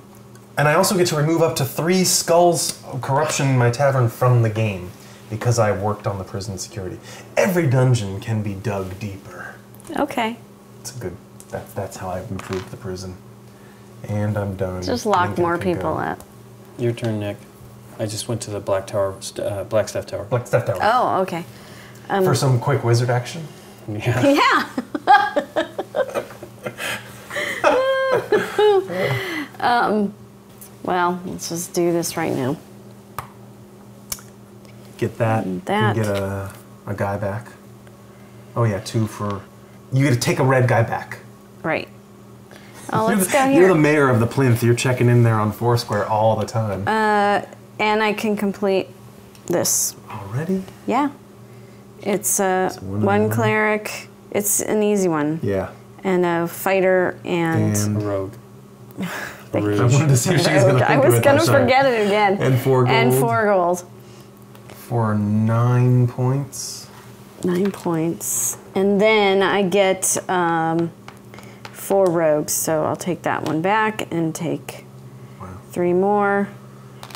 I also get to remove up to 3 skulls of corruption in my tavern from the game because I worked on the prison security. Every dungeon can be dug deeper. Okay. It's a good. That's how I've improved the prison. And I'm done. Just lock Lincoln more can people go. up. Your turn, Nick. I just went to the Black Tower, Blackstaff Tower. Blackstaff Tower. Oh, okay. For some quick wizard action. Yeah. Yeah. Well, let's just do this right now. Get that. That. You get a guy back. Oh yeah, 2 for. You get to take a red guy back. Right. Oh, let's go You're here. the mayor of the plinth. You're checking in there on Foursquare all the time. And I can complete this. Already? Yeah. It's 1 cleric. It's an easy one. Yeah. And a fighter and A rogue. I wanted to see if she was going to think I of was it. going I'm to sorry. forget it again. And 4 gold. And 4 gold. For 9 points. 9 points. And then I get 4 rogues, so I'll take that one back and take 3 more.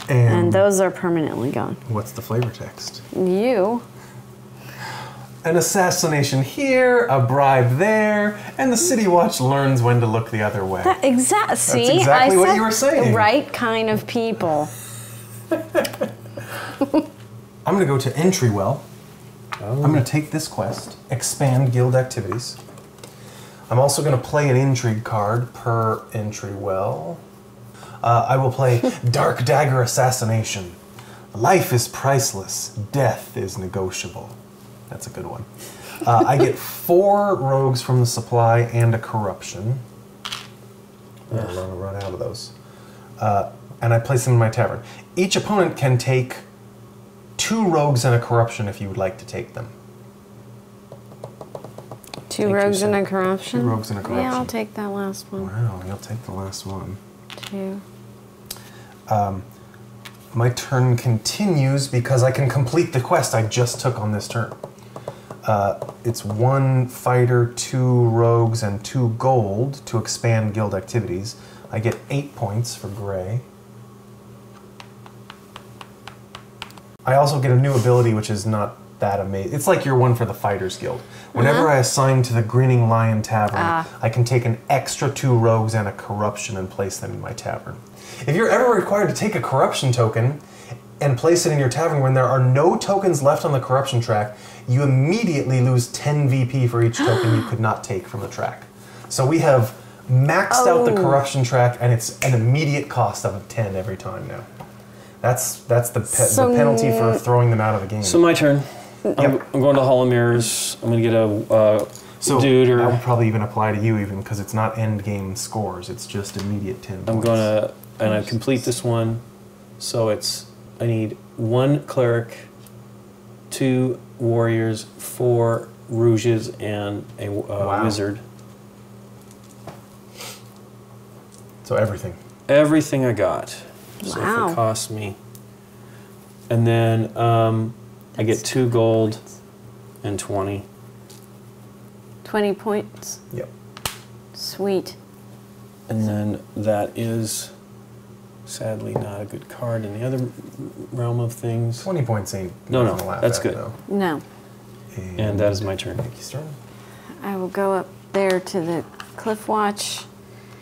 And those are permanently gone. What's the flavor text? You. An assassination here, a bribe there, and the City Watch learns when to look the other way. See, That's exactly what said you were saying. The right kind of people. I'm going to go to Entrywell. I'm going to take this quest, expand guild activities. I'm also going to play an intrigue card per Entrywell. I will play Dark Dagger Assassination. Life is priceless, death is negotiable. That's a good one. I get 4 rogues from the supply and a corruption. I'm going to run out of those. And I place them in my tavern. Each opponent can take 2 rogues and a corruption if you would like to take them. 2 rogues and a corruption? 2 rogues and a corruption. Yeah, I'll take that last one. Wow, you'll take the last one. 2. My turn continues because I can complete the quest I just took on this turn. It's 1 fighter, 2 rogues, and 2 gold to expand guild activities. I get 8 points for gray. I also get a new ability which is not that amazing. It's like your one for the Fighters Guild. Whenever I assign to the Grinning Lion Tavern, I can take an extra 2 rogues and a corruption and place them in my tavern. If you're ever required to take a corruption token and place it in your tavern when there are no tokens left on the corruption track, you immediately lose 10 VP for each token you could not take from the track. So we have maxed out the corruption track, and it's an immediate cost of 10 every time now. That's the penalty for throwing them out of the game. So my turn. I'm going to Hall of Mirrors. I'm going to get a dude or... that would probably even apply to you even because it's not end game scores. It's just immediate 10 points. I'm going to... And I complete this one. So it's... I need 1 cleric, 2 warriors, 4 rouges, and a wizard. So everything. Everything I got. So Wow. if it costs me... And then I get 2 gold and 20. 20 points. Yep. Sweet. And then that is sadly not a good card in the other realm of things. 20 points ain't No, nothing to laugh that's at, good. though. No. And that is my turn. Nikki's turn. I will go up there to the Cliff Watch.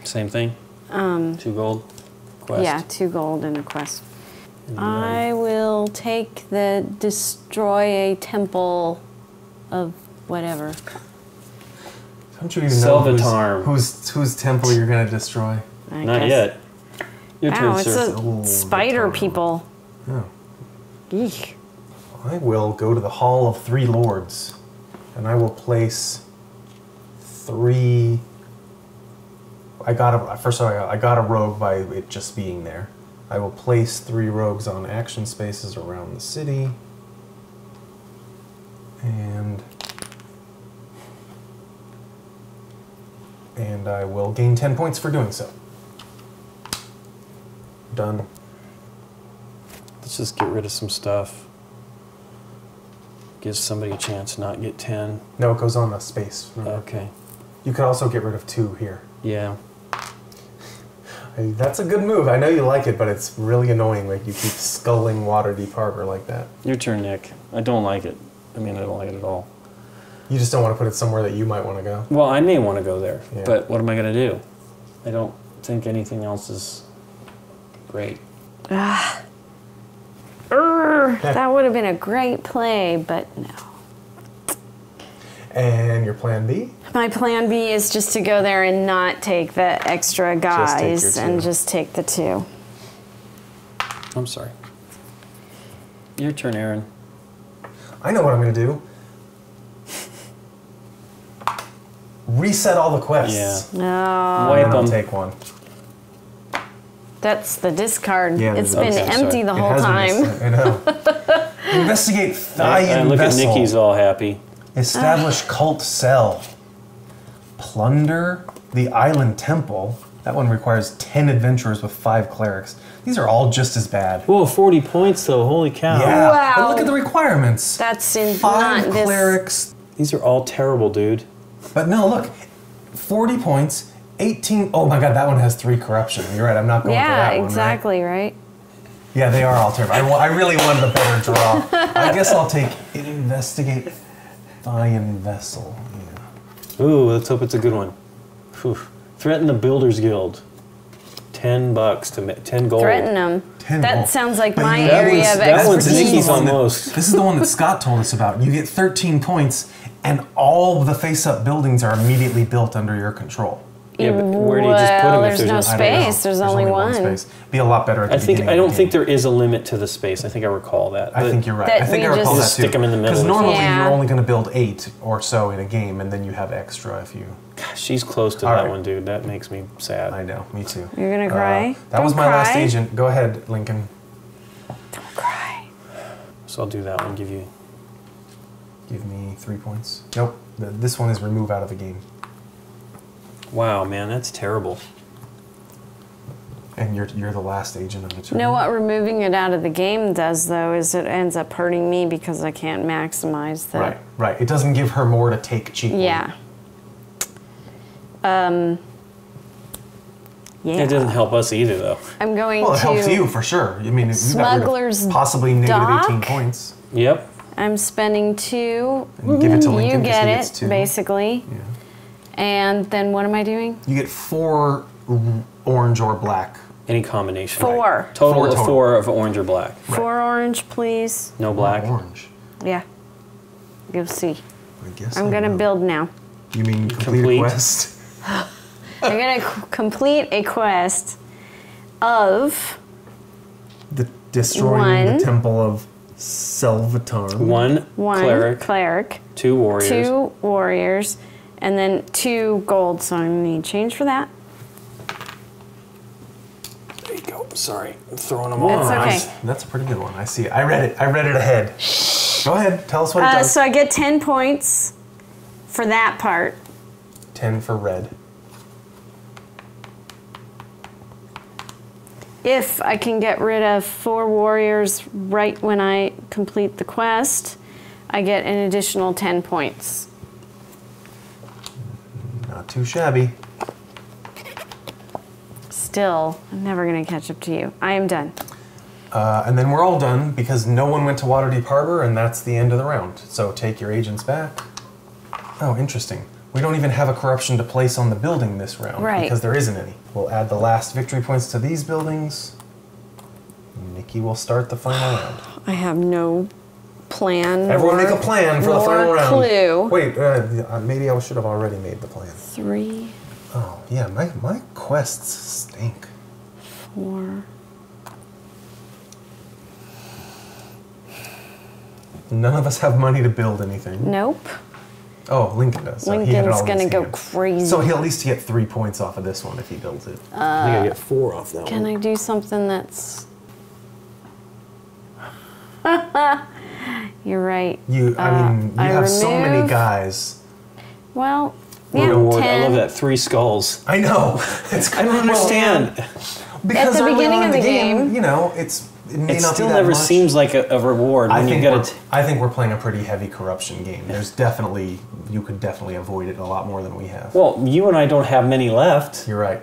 Same thing? 2 gold quest? Yeah, 2 gold and a quest. And I will take the destroy a temple of whatever. Don't you even Selvatarm. know whose temple you're going to destroy? I Not guess. yet. Your Wow, turn, it's sir. a spider Selvatarm. people. Oh. Eek. I will go to the Hall of 3 Lords, and I will place 3 I got a rogue by it just being there. I will place 3 rogues on action spaces around the city. And I will gain 10 points for doing so. Done. Let's just get rid of some stuff. Give somebody a chance to not get 10. No, it goes on a space. Remember? Okay. You could also get rid of 2 here. Yeah. That's a good move. I know you like it, but it's really annoying. Like you keep sculling Waterdeep Harbor like that. Your turn, Nick. I don't like it. I mean, I don't like it at all. You just don't want to put it somewhere that you might want to go. Well, I may want to go there, Yeah. but what am I going to do? I don't think anything else is great. That would have been a great play, but no. And your plan B? My plan B is just to go there and not take the extra guys your 2. and just take the 2. I'm sorry. Your turn, Aaron. I know what I'm going to do. Reset all the quests. Yeah. No. Wipe And I'll them. take 1. That's the discard. Yeah, It's been okay, empty sorry. the It whole has been time. reset, I know. Investigate Thyian Look at Vessel. Nikki's all happy. Establish cult cell. Plunder the island temple. That one requires 10 adventurers with 5 clerics. These are all just as bad. Whoa, 40 points though. Holy cow. Yeah, Wow. but look at the requirements. That's in 5 not this. clerics. These are all terrible, dude. But no, look, 40 points, 18. Oh my god, that one has 3 corruption. You're right, I'm not going for Yeah, that one. exactly, right? Yeah, they are all terrible. I really wanted a better draw. I guess I'll take Investigate Thyian Vessel. Yeah. Ooh, let's hope it's a good one. Whew. Threaten the Builders Guild. $10 to 10 gold. Threaten them. 10 That gold. sounds like But my you- area of that one's expertise. Nikki's one that- almost. This is the one that Scott told us about. You get 13 points, and all the face-up buildings are immediately built under your control. Yeah, but where do you just put them if There's no no I don't know. space. There's only one. space. Be a lot better at the beginning I of don't the think game. there is a limit to the space. I think I recall that. I think you're right. That I think we I recall just- that too. Stick 'em in the middle Because or normally Yeah. you're only going to build 8 or so in a game, and then you have extra if you... Gosh, she's close to All that right. one, dude. That makes me sad. I know, me too. You're gonna cry? That was Don't my last cry. agent. Go ahead, Lincoln. Don't cry. So I'll do that one. Give you. Give me 3 points. Nope. This one is remove out of the game. Wow, man, that's terrible. And you're the last agent of the turn. You know what removing it out of the game does, though, is it ends up hurting me because I can't maximize the... Right, right. It doesn't give her more to take cheaply. Yeah. Yeah. It doesn't help us either, though. I'm going Well, it to... helps you for sure. I mean, you got rid Smuggler's of possibly negative Dock? 18 points. Yep. I'm spending 2. And give it to Lincoln You 'cause get he it, gets 2. basically. Yeah. And then what am I doing? You get 4 orange or black. Any combination. 4. Total Four of total. 4 of orange or black. 4 orange, please. No black. Orange. Yeah. You'll see. I guess I'm I going to will. build now. You mean complete Complete. a quest? I'm going to complete a quest of... Destroying One. the temple of Selvatarn. One cleric, cleric, 2 warriors. 2 warriors, and then 2 gold. So I need change for that. There you go. Sorry, I'm throwing them all. It's okay. Nice. That's a pretty good one. I see it. I read it. I read it ahead. Go ahead. Tell us what it does. So I get 10 points for that part. 10 for red. If I can get rid of 4 warriors right when I complete the quest, I get an additional 10 points. Not too shabby. Still, I'm never going to catch up to you. I am done. And then we're all done because no one went to Waterdeep Harbor, and that's the end of the round. So take your agents back. Oh, interesting. We don't even have a corruption to place on the building this round Right. because there isn't any. We'll add the last victory points to these buildings. Nikki will start the final round. I have no plan. Everyone nor- make a plan for the nor final round. clue. Wait, maybe I should have already made the plan. 3, Oh, yeah, my quests stink. 4. None of us have money to build anything. Nope. Oh, Lincoln does. So he had it Lincoln's all in gonna his go hand. crazy. So he'll at least get 3 points off of this one if he builds it. I think I get 4 off that Can one. I do something that's... You're right. I mean, you have so many remove- guys. Well, Yeah, yeah, Ward, 10. I love that 3 skulls. I know. It's I don't understand. because At the early beginning on in of the game, game- you know, it may It not still be that never much. seems like a reward when you get it. I think we're playing a pretty heavy corruption game. There's definitely, you could definitely avoid it a lot more than we have. Well, you and I don't have many left. You're right.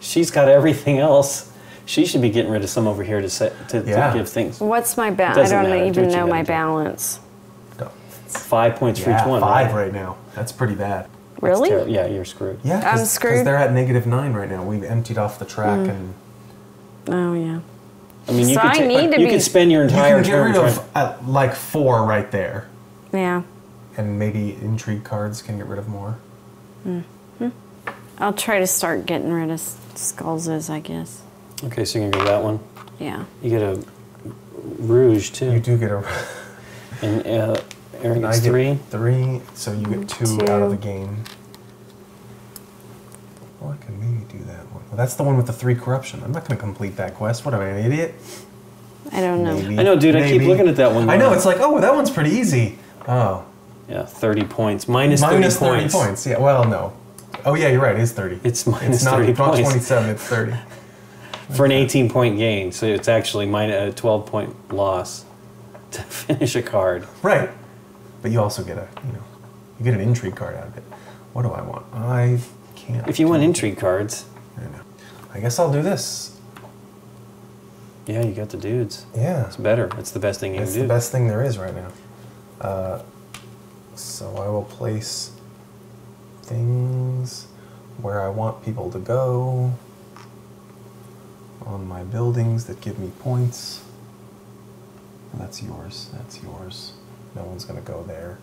She's got everything else. She should be getting rid of some over here to Yeah. give things. What's my balance? I Doesn't don't matter. Do even what you know gotta my do. balance. 5 points for Yeah, each one. 5 right now. That's pretty bad. Really? Yeah, you're screwed. Yeah, I'm because screwed. they're at -9 right now. We've emptied off the track and Oh, yeah. I mean, you So could, I need to you be- could spend your you entire can get turn rid trying. of like 4 right there. Yeah. And maybe intrigue cards can get rid of more. I'll try to start getting rid of skullses, I guess. Okay, so you're gonna go that one. Yeah. You get a rouge too, You do get a. and Eric And I gets get 3. 3, so you get 2 out of the 2. game. Well, I can maybe do that one. Well, that's the one with the 3 corruption. I'm not going to complete that quest. What am I, an idiot? I don't know. Maybe. I know, dude. I keep looking at that one. I know. It's like, oh, that one's pretty easy. Oh, Yeah, 30 points. Minus 30 minus 30 points. points. Yeah. Well, no. Oh, yeah. You're right. It is 30. It's minus It's not, 30 not points 27. It's 30. for an 18-point gain. So it's actually a 12-point loss to finish a card. Right. But you also get you get an intrigue card out of it. What do I want? I can't. If you want intrigue cards, I know. I guess I'll do this. yeah, you got the dudes. Yeah. It's better. It's the best thing you It's can the do. best thing there is right now. So I will place things where I want people to go on my buildings that give me points. And that's yours. That's yours. No one's gonna go there.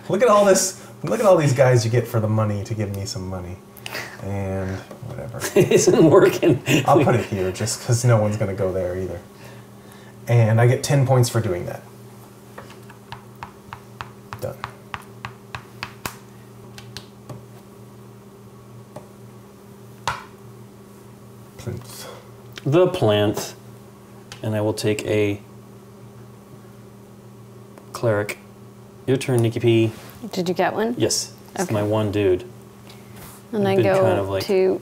Look at all this. Look at all these guys you get for the money to give me some money. And whatever. It isn't working. I'll put it here just because no one's going to go there either. And I get 10 points for doing that. Done. Plinth. The plinth. And I will take a cleric. Your turn, Nikki P. Did you get one? Yes. It's Okay. my one dude. And I Been go kind of like- to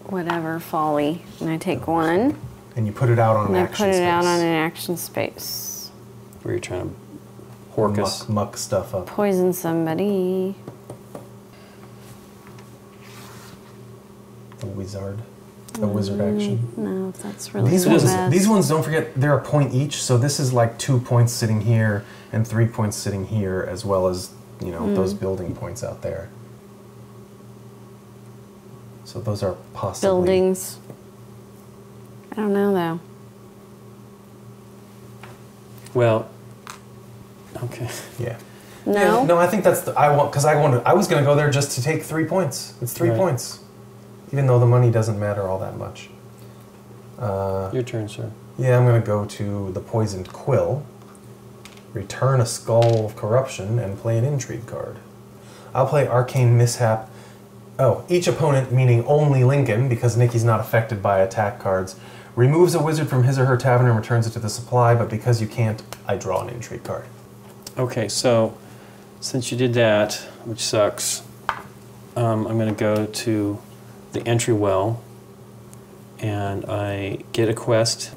whatever, folly. And I take one. And you put it out on And an I action put it space. out on an action space. Where you're trying to hork us. Muck stuff up. Poison somebody. The wizard. The wizard action. No, that's really These so ones, bad. these ones, don't forget, they're a point each. So this is like 2 points sitting here and 3 points sitting here, as well as those building points out there. So those are possibly Buildings. I don't know though. Well, okay. Yeah. No? Yeah, no, I think that's I was going to go there just to take 3 points. It's 3 Right. points, even though the money doesn't matter all that much. Your turn, sir. Yeah, I'm going to go to the poisoned quill, return a skull of corruption, and play an intrigue card. I'll play arcane mishap. Oh, each opponent, meaning only Lincoln, because Nikki's not affected by attack cards, removes a wizard from his or her tavern and returns it to the supply, but because you can't, I draw an intrigue card. Okay, so since you did that, which sucks, I'm going to go to the entry well, and I get a quest,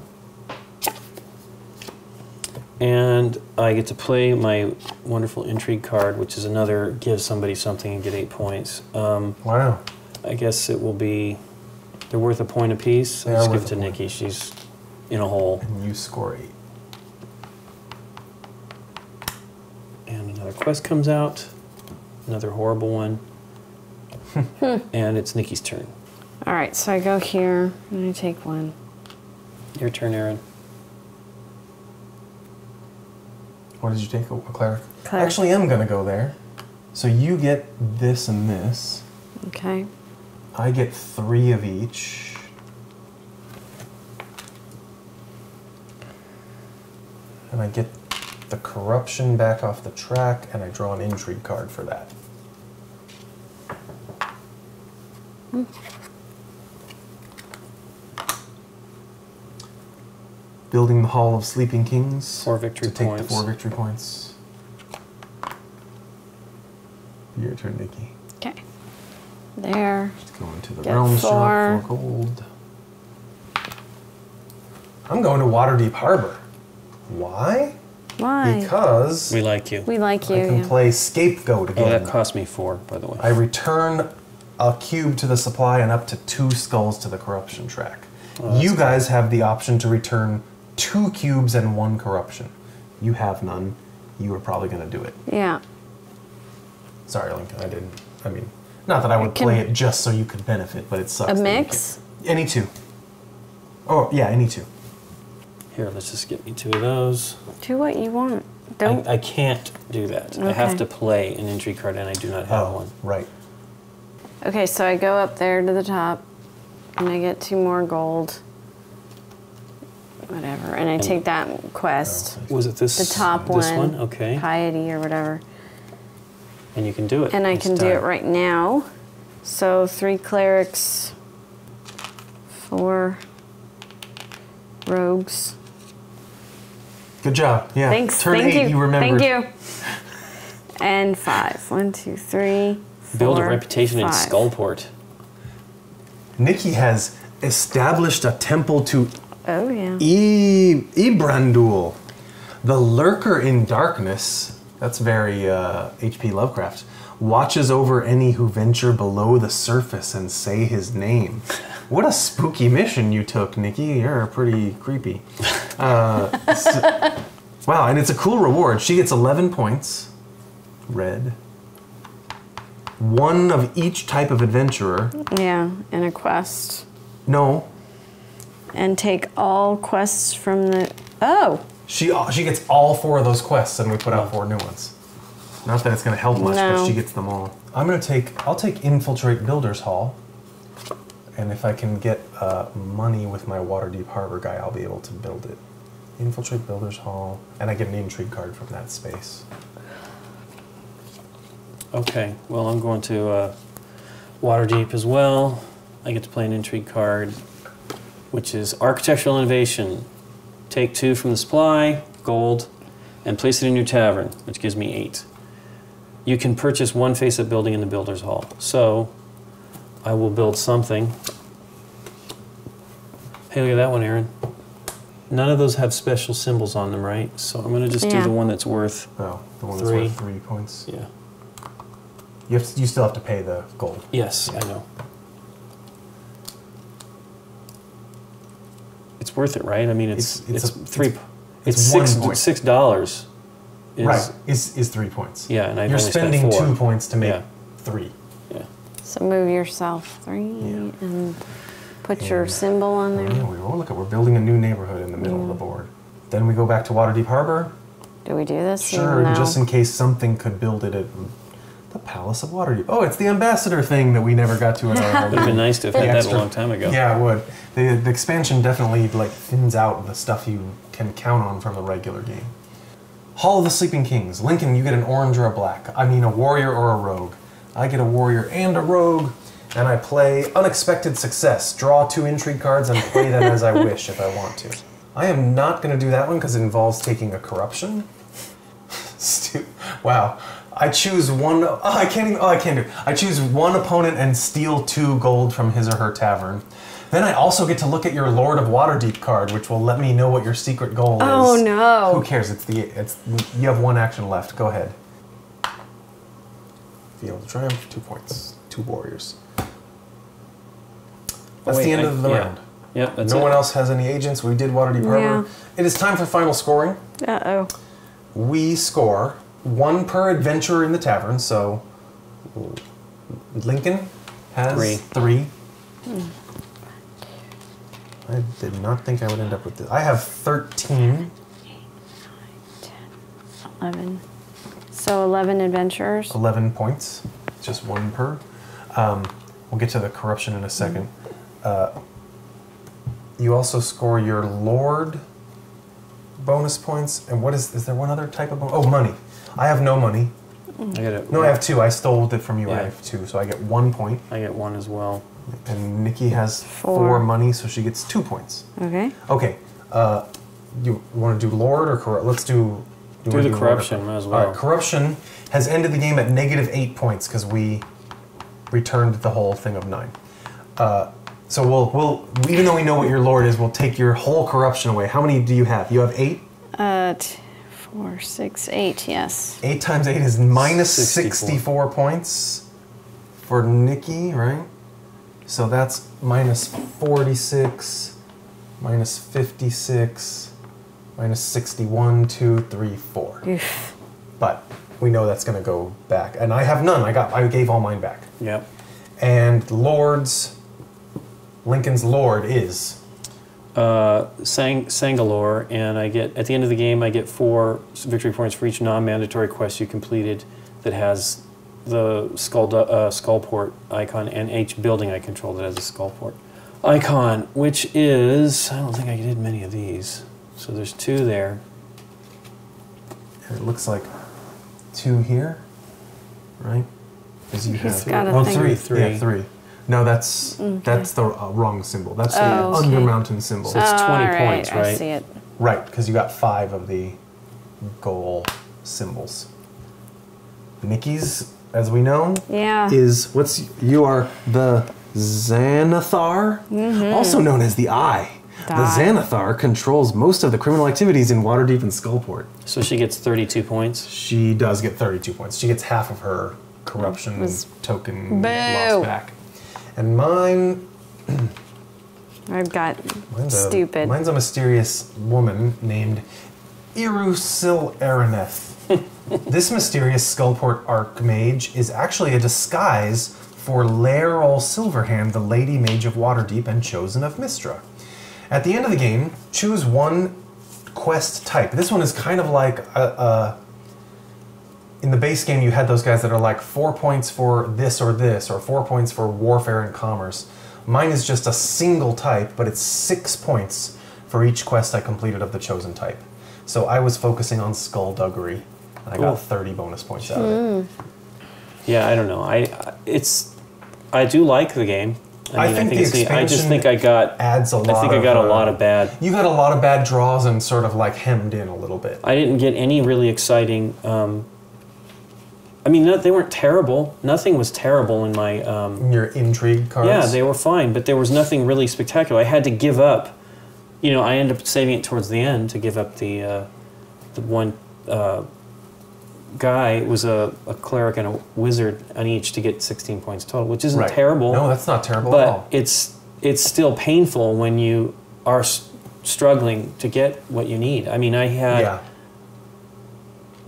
and I get to play my wonderful intrigue card, which is another give somebody something and get 8 points. Wow. I guess it will be, they're worth a point apiece. So They I'll are just give worth it a to point. Nikki. She's in a hole. And you score 8. And another quest comes out, another horrible one, and it's Nikki's turn. All right, so I go here and I take one. Your turn, Aaron. What did you take? A cleric? Cleric. I actually am going to go there. So you get this and this. Okay. I get 3 of each. And I get the corruption back off the track, and I draw an intrigue card for that. Building the Hall of Sleeping Kings. 4 victory to take points. the 4 victory points. Your turn, Nikki. Okay. There. Just going to the Get realm 4. shop for gold. I'm going to Waterdeep Harbor. Why? Why? Because We like you. We like you. I can Yeah. play Scapegoat again. Oh, that cost me 4, by the way. I return a cube to the supply and up to 2 skulls to the corruption track. Oh, You guys have the option to return 2 cubes and 1 corruption. You have none. You are probably going to do it. Yeah. Sorry, Lincoln, I didn't. I mean, not that I would play it just so you could benefit, but it sucks. A that you mix? can't. Any 2. Oh, yeah, any 2. Here, let's just get me 2 of those. Do what you want. Don't. I can't do that. I have to play an intrigue card, and I do not have one. Right. Okay, so I go up there to the top, and I get 2 more gold. Whatever, and I take that quest. Was it this? The top this one. one? Okay. Piety or whatever. And you can do it. And I It's can do done. it right now. So 3 clerics, 4 rogues. Good job. Yeah. Thanks. Turn Thank 8, you. you remembered. Thank you. And 5. 1, 2, 3. Build a 4, reputation in 5. Skullport. Nikki has established a temple to Oh yeah. Ibrandul, the lurker in darkness. That's very H.P. Lovecraft. Watches over any who venture below the surface and say his name. What a spooky mission you took, Nikki. You're pretty creepy. Wow, and it's a cool reward. She gets 11 points. Red. 1 of each type of adventurer. Yeah, and a quest. No, And take all quests from the. Oh. she gets all 4 of those quests, and we put out 4 new ones. Not that it's going to help much, but No. she gets them all. I'll take Infiltrate Builder's Hall, and if I can get money with my Waterdeep Harbor guy, I'll be able to build it. Infiltrate Builder's Hall, and I get an intrigue card from that space. Okay, well, I'm going to Waterdeep as well. I get to play an intrigue card, which is Architectural Innovation. Take 2 from the supply, gold, and place it in your tavern, which gives me 8. You can purchase 1 face-up building in the Builder's Hall. So, I will build something. Hey, look at that one, Aaron. None of those have special symbols on them, right? So I'm going to just do the one that's worth... Oh, the one 3. that's worth 3 points. Yeah. You still have to pay the gold. Yes, I know. It's worth it, right? I mean, it's 1 point. $6. Right, is 3 points. Yeah, and I've You're only spent spending 4. 2 points to make Yeah. 3. Yeah. So move yourself 3 and put your symbol on there. Yeah, we're building a new neighborhood in the middle of the board. Then we go back to Waterdeep Harbor. Do we do this? Sure, No. just in case something could build it at the Palace of Waterdeep. Oh, it's the ambassador thing that we never got to at our It would have been nice to have had that a long time ago. Yeah, it would. The expansion definitely thins out the stuff you can count on from the regular game. Hall of the Sleeping Kings. Lincoln, you get an orange or a black. I mean a warrior or a rogue. I get a warrior and a rogue, and I play Unexpected Success. Draw 2 intrigue cards and play them as I wish if I want to. I am not going to do that one because it involves taking a corruption. Wow. I choose one. I can't do it. I choose 1 opponent and steal 2 gold from his or her tavern. Then I also get to look at your Lord of Waterdeep card, which will let me know what your secret goal is. Oh no! Who cares? You have 1 action left. Go ahead. Field of Triumph, 2 points. 2 warriors. That's the end of the round. Yep, that's No one else has any agents. We did Waterdeep Harbor. Yeah. It is time for final scoring. Uh-oh. We score 1 per adventurer in the tavern, so Lincoln has 3. I did not think I would end up with this. I have 13. 11. So 11 adventurers. 11 points, just 1 per. We'll get to the corruption in a second. You also score your Lord, bonus points. And what is there one other type of bonus? Oh, money. I have no money. I have 2. I stole it from you. Yeah. I have 2, so I get 1 point. I get 1 as well. And Nikki has 4 money, so she gets 2 points. Okay. Okay. You want to do Lord or Corrupt? Let's do the Corruption as well. All right, Corruption has ended the game at -8 points because we returned the whole thing of 9. So we'll even though we know what your Lord is, we'll take your whole Corruption away. How many do you have? You have 8? 4, 6, 8, yes. 8 times 8 is minus 64 points for Nikki, right? So that's minus 46, minus 56, minus 61, 2, 3, 4. Oof. But we know that's going to go back. And I have none. I gave all mine back. Yep. And Lincoln's Lord is... Sangalore, and I get, at the end of the game, I get 4 victory points for each non-mandatory quest you completed that has the Skullport icon, and each building I control that has a Skullport icon, which is, I don't think I did many of these. So there's 2 there. And it looks like 2 here, right? Because you He's have got a thing. 3. Yeah, 3. No, that's the wrong symbol. That's the okay. Undermountain symbol. So it's 20 points, right? I see it. Right, because you got 5 of the goal symbols. Nikki's, as we know, Yeah. is you are the Xanathar, also known as the Eye. The Xanathar controls most of the criminal activities in Waterdeep and Skullport. So she gets 32 points. She does get 32 points. She gets half of her corruption token lost back. And mine... I've got stupid. Mine's a mysterious woman named Irusil Araneth. This mysterious Skullport Archmage is actually a disguise for Laerol Silverhand, the Lady Mage of Waterdeep and Chosen of Mystra. At the end of the game, choose one quest type. This one is kind of like in the base game, you had those guys that are like 4 points for this, or 4 points for warfare and commerce. Mine is just a single type, but it's 6 points for each quest I completed of the chosen type. So I was focusing on skullduggery, and I got 30 bonus points out of it. Yeah, I don't know. I do like the game. I think the expansion I just think I got adds a lot. I think I got a lot of bad. You got a lot of bad draws and sort of like hemmed in a little bit. I didn't get any really exciting. I mean, they weren't terrible. Nothing was terrible in my. Your intrigue cards. Yeah, they were fine, but there was nothing really spectacular. I had to give up. You know, I ended up saving it towards the end to give up the one guy. It was a cleric and a wizard on each to get 16 points total, which isn't terrible. No, that's not terrible at all. But it's still painful when you are struggling to get what you need. I mean, I had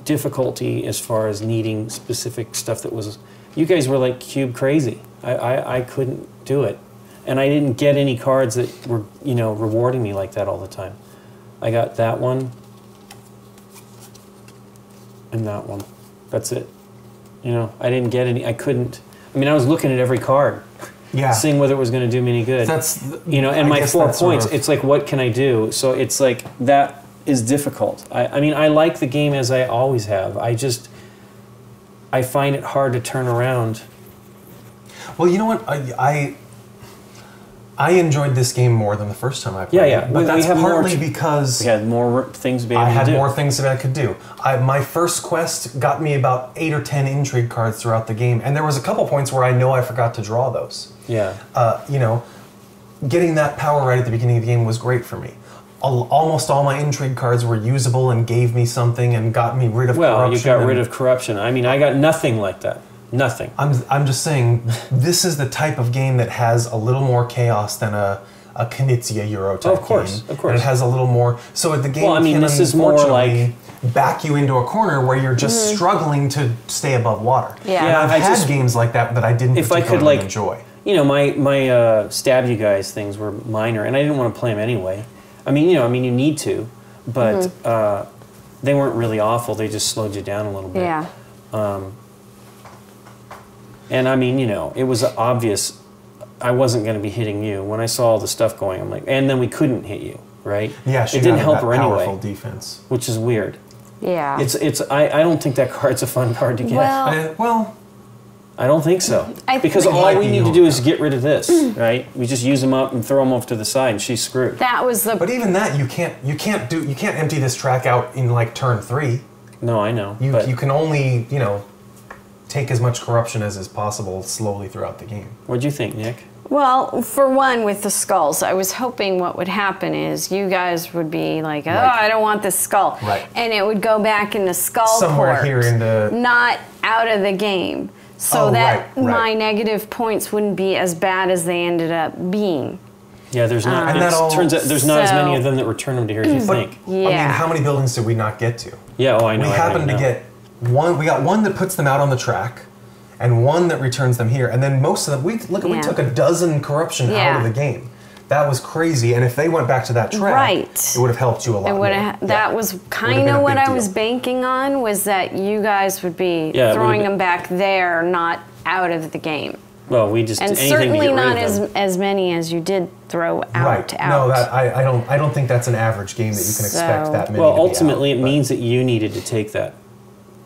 difficulty as far as needing specific stuff that was... You guys were like cube crazy. I couldn't do it. And I didn't get any cards that were, you know, rewarding me like that all the time. I got that one and that one. That's it. You know, I didn't get any... I couldn't... I mean, I was looking at every card. Yeah. Seeing whether it was going to do me any good. That's... You know, and my 4 points, it's like, what can I do? So it's like, that is difficult. I mean, I like the game as I always have. I find it hard to turn around. Well, you know what? I enjoyed this game more than the first time I played it. But that's partly because... We had more things to be able to do. I had more things that I could do. My first quest got me about 8 or 10 intrigue cards throughout the game, and there was a couple points where I know I forgot to draw those. Yeah. You know, getting that power right at the beginning of the game was great for me. Almost all my intrigue cards were usable and gave me something and got me rid of corruption. Well, you got rid of corruption. I mean, I got nothing like that. Nothing. I'm just saying, this is the type of game that has a little more chaos than a Knizia Euro type game. Of course. And it has a little more... So the game can, this is more like... back you into a corner where you're just struggling to stay above water. Yeah. And I've had games like that I didn't particularly enjoy. You know, my stab you guys things were minor, and I didn't want to play them anyway. I mean, you need to, but they weren't really awful. They just slowed you down a little bit. Yeah. And I mean, you know, it was obvious I wasn't going to be hitting you. When I saw all the stuff going, I'm like, and then we couldn't hit you, right? Yeah, it didn't help her powerful anyway, defense. which is weird. Yeah. I don't think that card's a fun card to get. Well, I don't think so. Because think it all might we be need to your do is get rid of this, right? We just use them up and throw them off to the side, and she's screwed. that was the. But even that, you can't empty this track out in like turn 3. No, I know. You can only take as much corruption as is possible slowly throughout the game. What'd you think, Nick? Well, for one, with the skulls, I was hoping what would happen is you guys would be like, oh, Right. I don't want this skull. Right. And it would go back into Skullport. Somewhere here into... Not out of the game. So Oh, that right. my negative points wouldn't be as bad as they ended up being. Yeah, there's not. And that all- turns out there's not as many So- of them that return them to here as you think. I mean, Yeah. how many buildings did we not get to? Yeah, I know. We happened to get one. We got one that puts them out on the track, and one that returns them here. And then most of them, we took a dozen corruption out of the game. That was crazy. And if they went back to that track, Right. it would have helped you a lot. It would have. That was kind of what I was banking on, was that you guys would be throwing them back there, not out of the game. Well, we just And anything certainly to get rid not of them. as many as you did throw out. No, I don't think that's an average game that you can expect that many. Well, to be ultimately, out, it means that you needed to take that.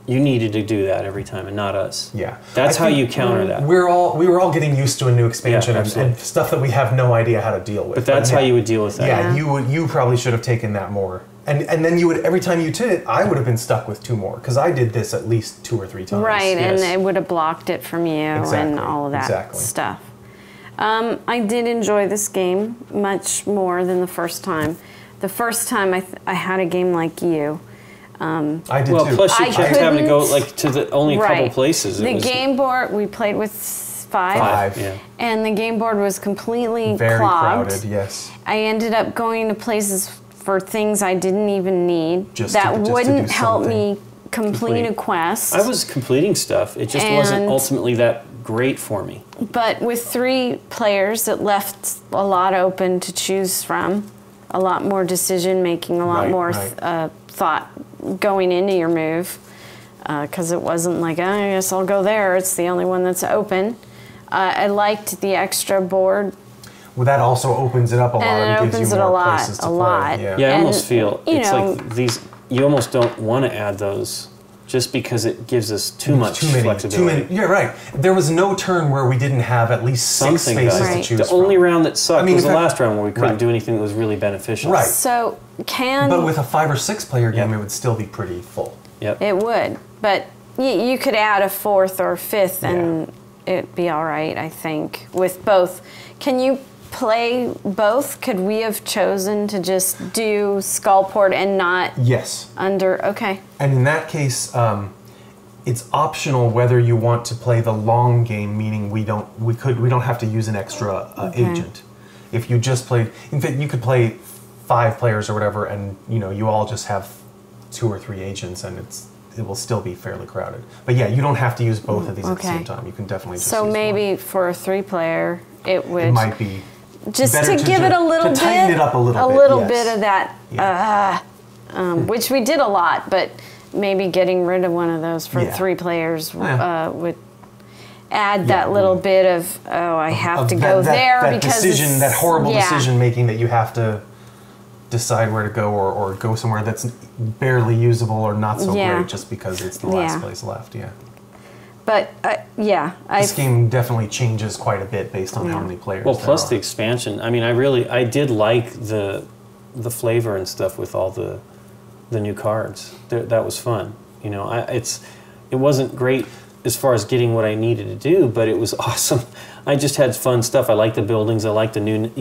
You needed to do that every time, and not us. Yeah, That's how you counter that. We were all getting used to a new expansion Yeah, and stuff that we have no idea how to deal with. But that's how you would deal with that. Yeah, you probably should have taken that more. And then you would, every time you did it, I would have been stuck with 2 more, because I did this at least 2 or 3 times. Right, Yes. and it would have blocked it from you and all of that stuff. I did enjoy this game much more than the first time. The first time I had a game like you. I did Well, too. plus you I kept having to go couldn't- like to the only a couple places. The game board, we played with 5. Yeah. And the game board was completely Very clogged. crowded, yes. I ended up going to places for things I didn't even need Just that to wouldn't do help something. me complete a quest. I was completing stuff. It just wasn't And- ultimately that great for me. But with 3 players, it left a lot open to choose from, a lot more decision making, a lot more thought going into your move, because it wasn't like, oh, I guess I'll go there. It's the only one that's open. I liked the extra board. Well, that also opens it up a lot And it and gives opens you it more a lot, places to a play. lot. Yeah. Yeah, I And, almost feel you it's know- like these. You almost don't want to add those, just because it gives us too much flexibility. You're right. There was no turn where we didn't have at least 6 Something spaces does. to choose The from. only round that sucked was the in fact- last round where we couldn't do anything that was really beneficial. Right. So But with a 5 or 6 player game, Yep. it would still be pretty full. Yep. it would. But you could add a 4th or 5th and it'd be all right, I think, with both. Can you play both? Could we have chosen to just do Skullport and not Yes. under? Okay. And in that case, it's optional whether you want to play the long game, meaning we don't have to use an extra agent. If you just played, in fact, you could play 5 players or whatever, and you all just have 2 or 3 agents, and it will still be fairly crowded. But yeah, you don't have to use both of these at the same time. You can definitely just So use maybe one. for a 3-player, it would. It might be just better to give it a little to bit, tighten it up a little bit, bit of that, which we did a lot, but maybe getting rid of one of those for 3 players would add that little bit of, I have to go there that because decision, that horrible decision making that you have to decide where to go or go somewhere that's barely usable or not so great just because it's the last place left. Yeah. But this game definitely changes quite a bit based on how many players. Well, there plus are. the expansion. I mean, I did like the flavor and stuff with all the new cards. That was fun. It wasn't great as far as getting what I needed to do, but it was awesome. I just had fun stuff. I liked the buildings. I liked the new,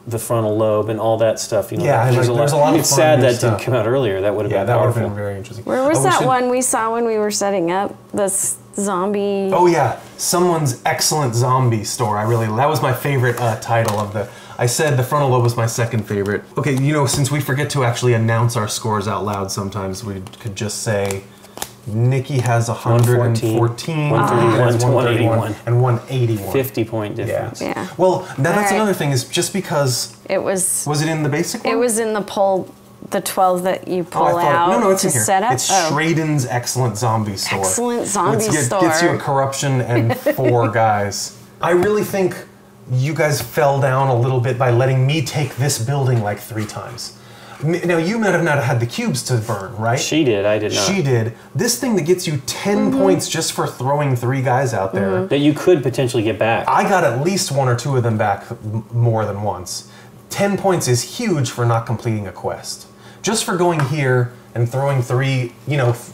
the frontal lobe and all that stuff. There's a lot of It's fun sad new that stuff. didn't come out earlier. That would have been that would powerful. have been very interesting. where was that one we saw when we were setting up this zombie? Oh yeah, someone's excellent zombie store. That was my favorite title of the. I said the frontal lobe was my second favorite. Okay, since we forget to actually announce our scores out loud, sometimes we could just say Nikki has 114, 131, 181, and 181. 50-point difference. Yeah. Well, now that's another thing, is just because it was it in the basic one? It was in the 12 that you pull out no, it's to in here. set up. It's Schraden's Excellent Zombie Store. Excellent Zombie Store. Gets you a corruption and 4 guys. I really think you guys fell down a little bit by letting me take this building like 3 times. Now, you might have not had the cubes to burn, right? She did, I did not. She did. This thing that gets you 10 points just for throwing 3 guys out there. That you could potentially get back. I got at least 1 or 2 of them back more than once. 10 points is huge for not completing a quest. Just for going here and throwing 3,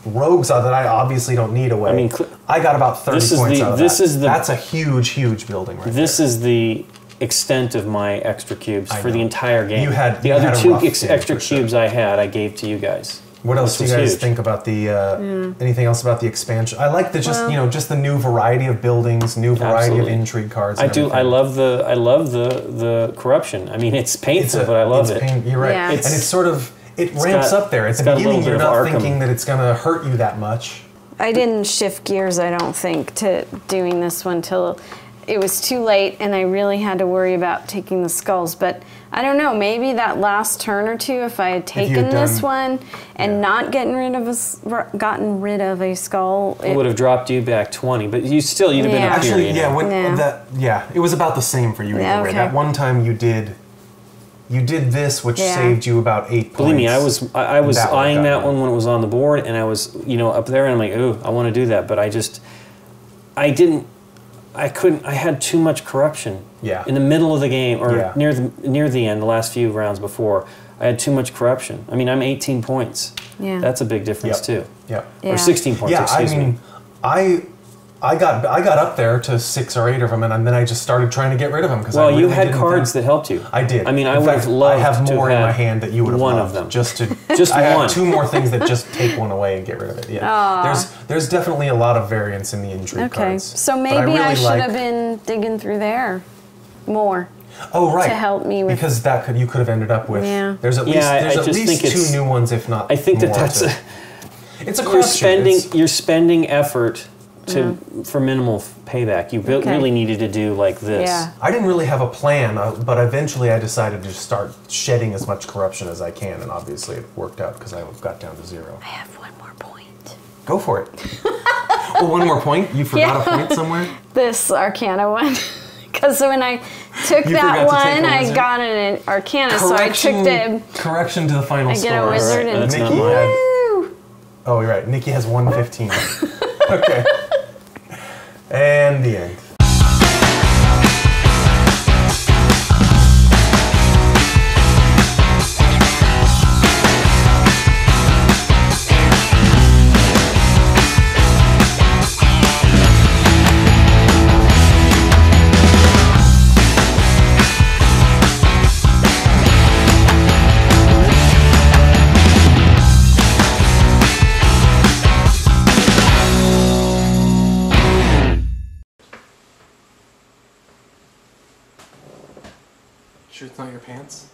rogues that I obviously don't need away. I mean, I got about 30 points out of that. That's a huge, huge building right there. This is the extent of my extra cubes for the entire game. The other 2 extra cubes I had, I gave to you guys. What else do you guys think about the anything else about the expansion? I like the just the new variety of buildings, new variety of intrigue cards. I do. I love the corruption. I mean, it's painful, but I love it. You're right. Yeah. And it's sort of ramps up there. At the beginning, you're not thinking that it's going to hurt you that much. I didn't shift gears, I don't think, to doing this one till it was too late, and I really had to worry about taking the skulls. But I don't know, maybe that last turn or 2, if I had taken this one and not gotten rid of a skull, it would have dropped you back 20. But you'd have been up Actually, here. it was about the same for you either way. That one time you did this, which saved you about 8 points. Believe me, I was eyeing that one when it was on the board, and I was up there, and I'm like, ooh, I want to do that, but I couldn't. I had too much corruption. Yeah. In the middle of the game, or near the end, the last few rounds before, I had too much corruption. I mean, I'm 18 points. Yeah. That's a big difference too. Yeah. Or 16 points. Excuse me. I got up there to 6 or 8 of them, and then I just started trying to get rid of them because you had cards that helped you. I did. I mean, I would have loved. I have more in my hand that you would have one loved. Of them. Just I have 2 more things that just take one away and get rid of it. Yeah. There's definitely a lot of variance in the intrigue cards. So maybe I should have been digging through there more. Oh right. To help me with, because you could have ended up with. Yeah. There's at least 2 new ones, if not. I think more that's it's a question. You're spending effort for minimal payback. You really needed to do like this. Yeah. I didn't really have a plan, but eventually I decided to start shedding as much corruption as I can, and obviously it worked out because I got down to 0. I have 1 more point. Go for it. Well, 1 more point? You forgot a point somewhere? This Arcana one. Because when I took that one, I got an Arcana, so I took the... Correction to the final score. I get a wizard and... That's Nikki not mine. Oh, you're right. Nikki has 115. Okay. And the end. Sure it's not your pants?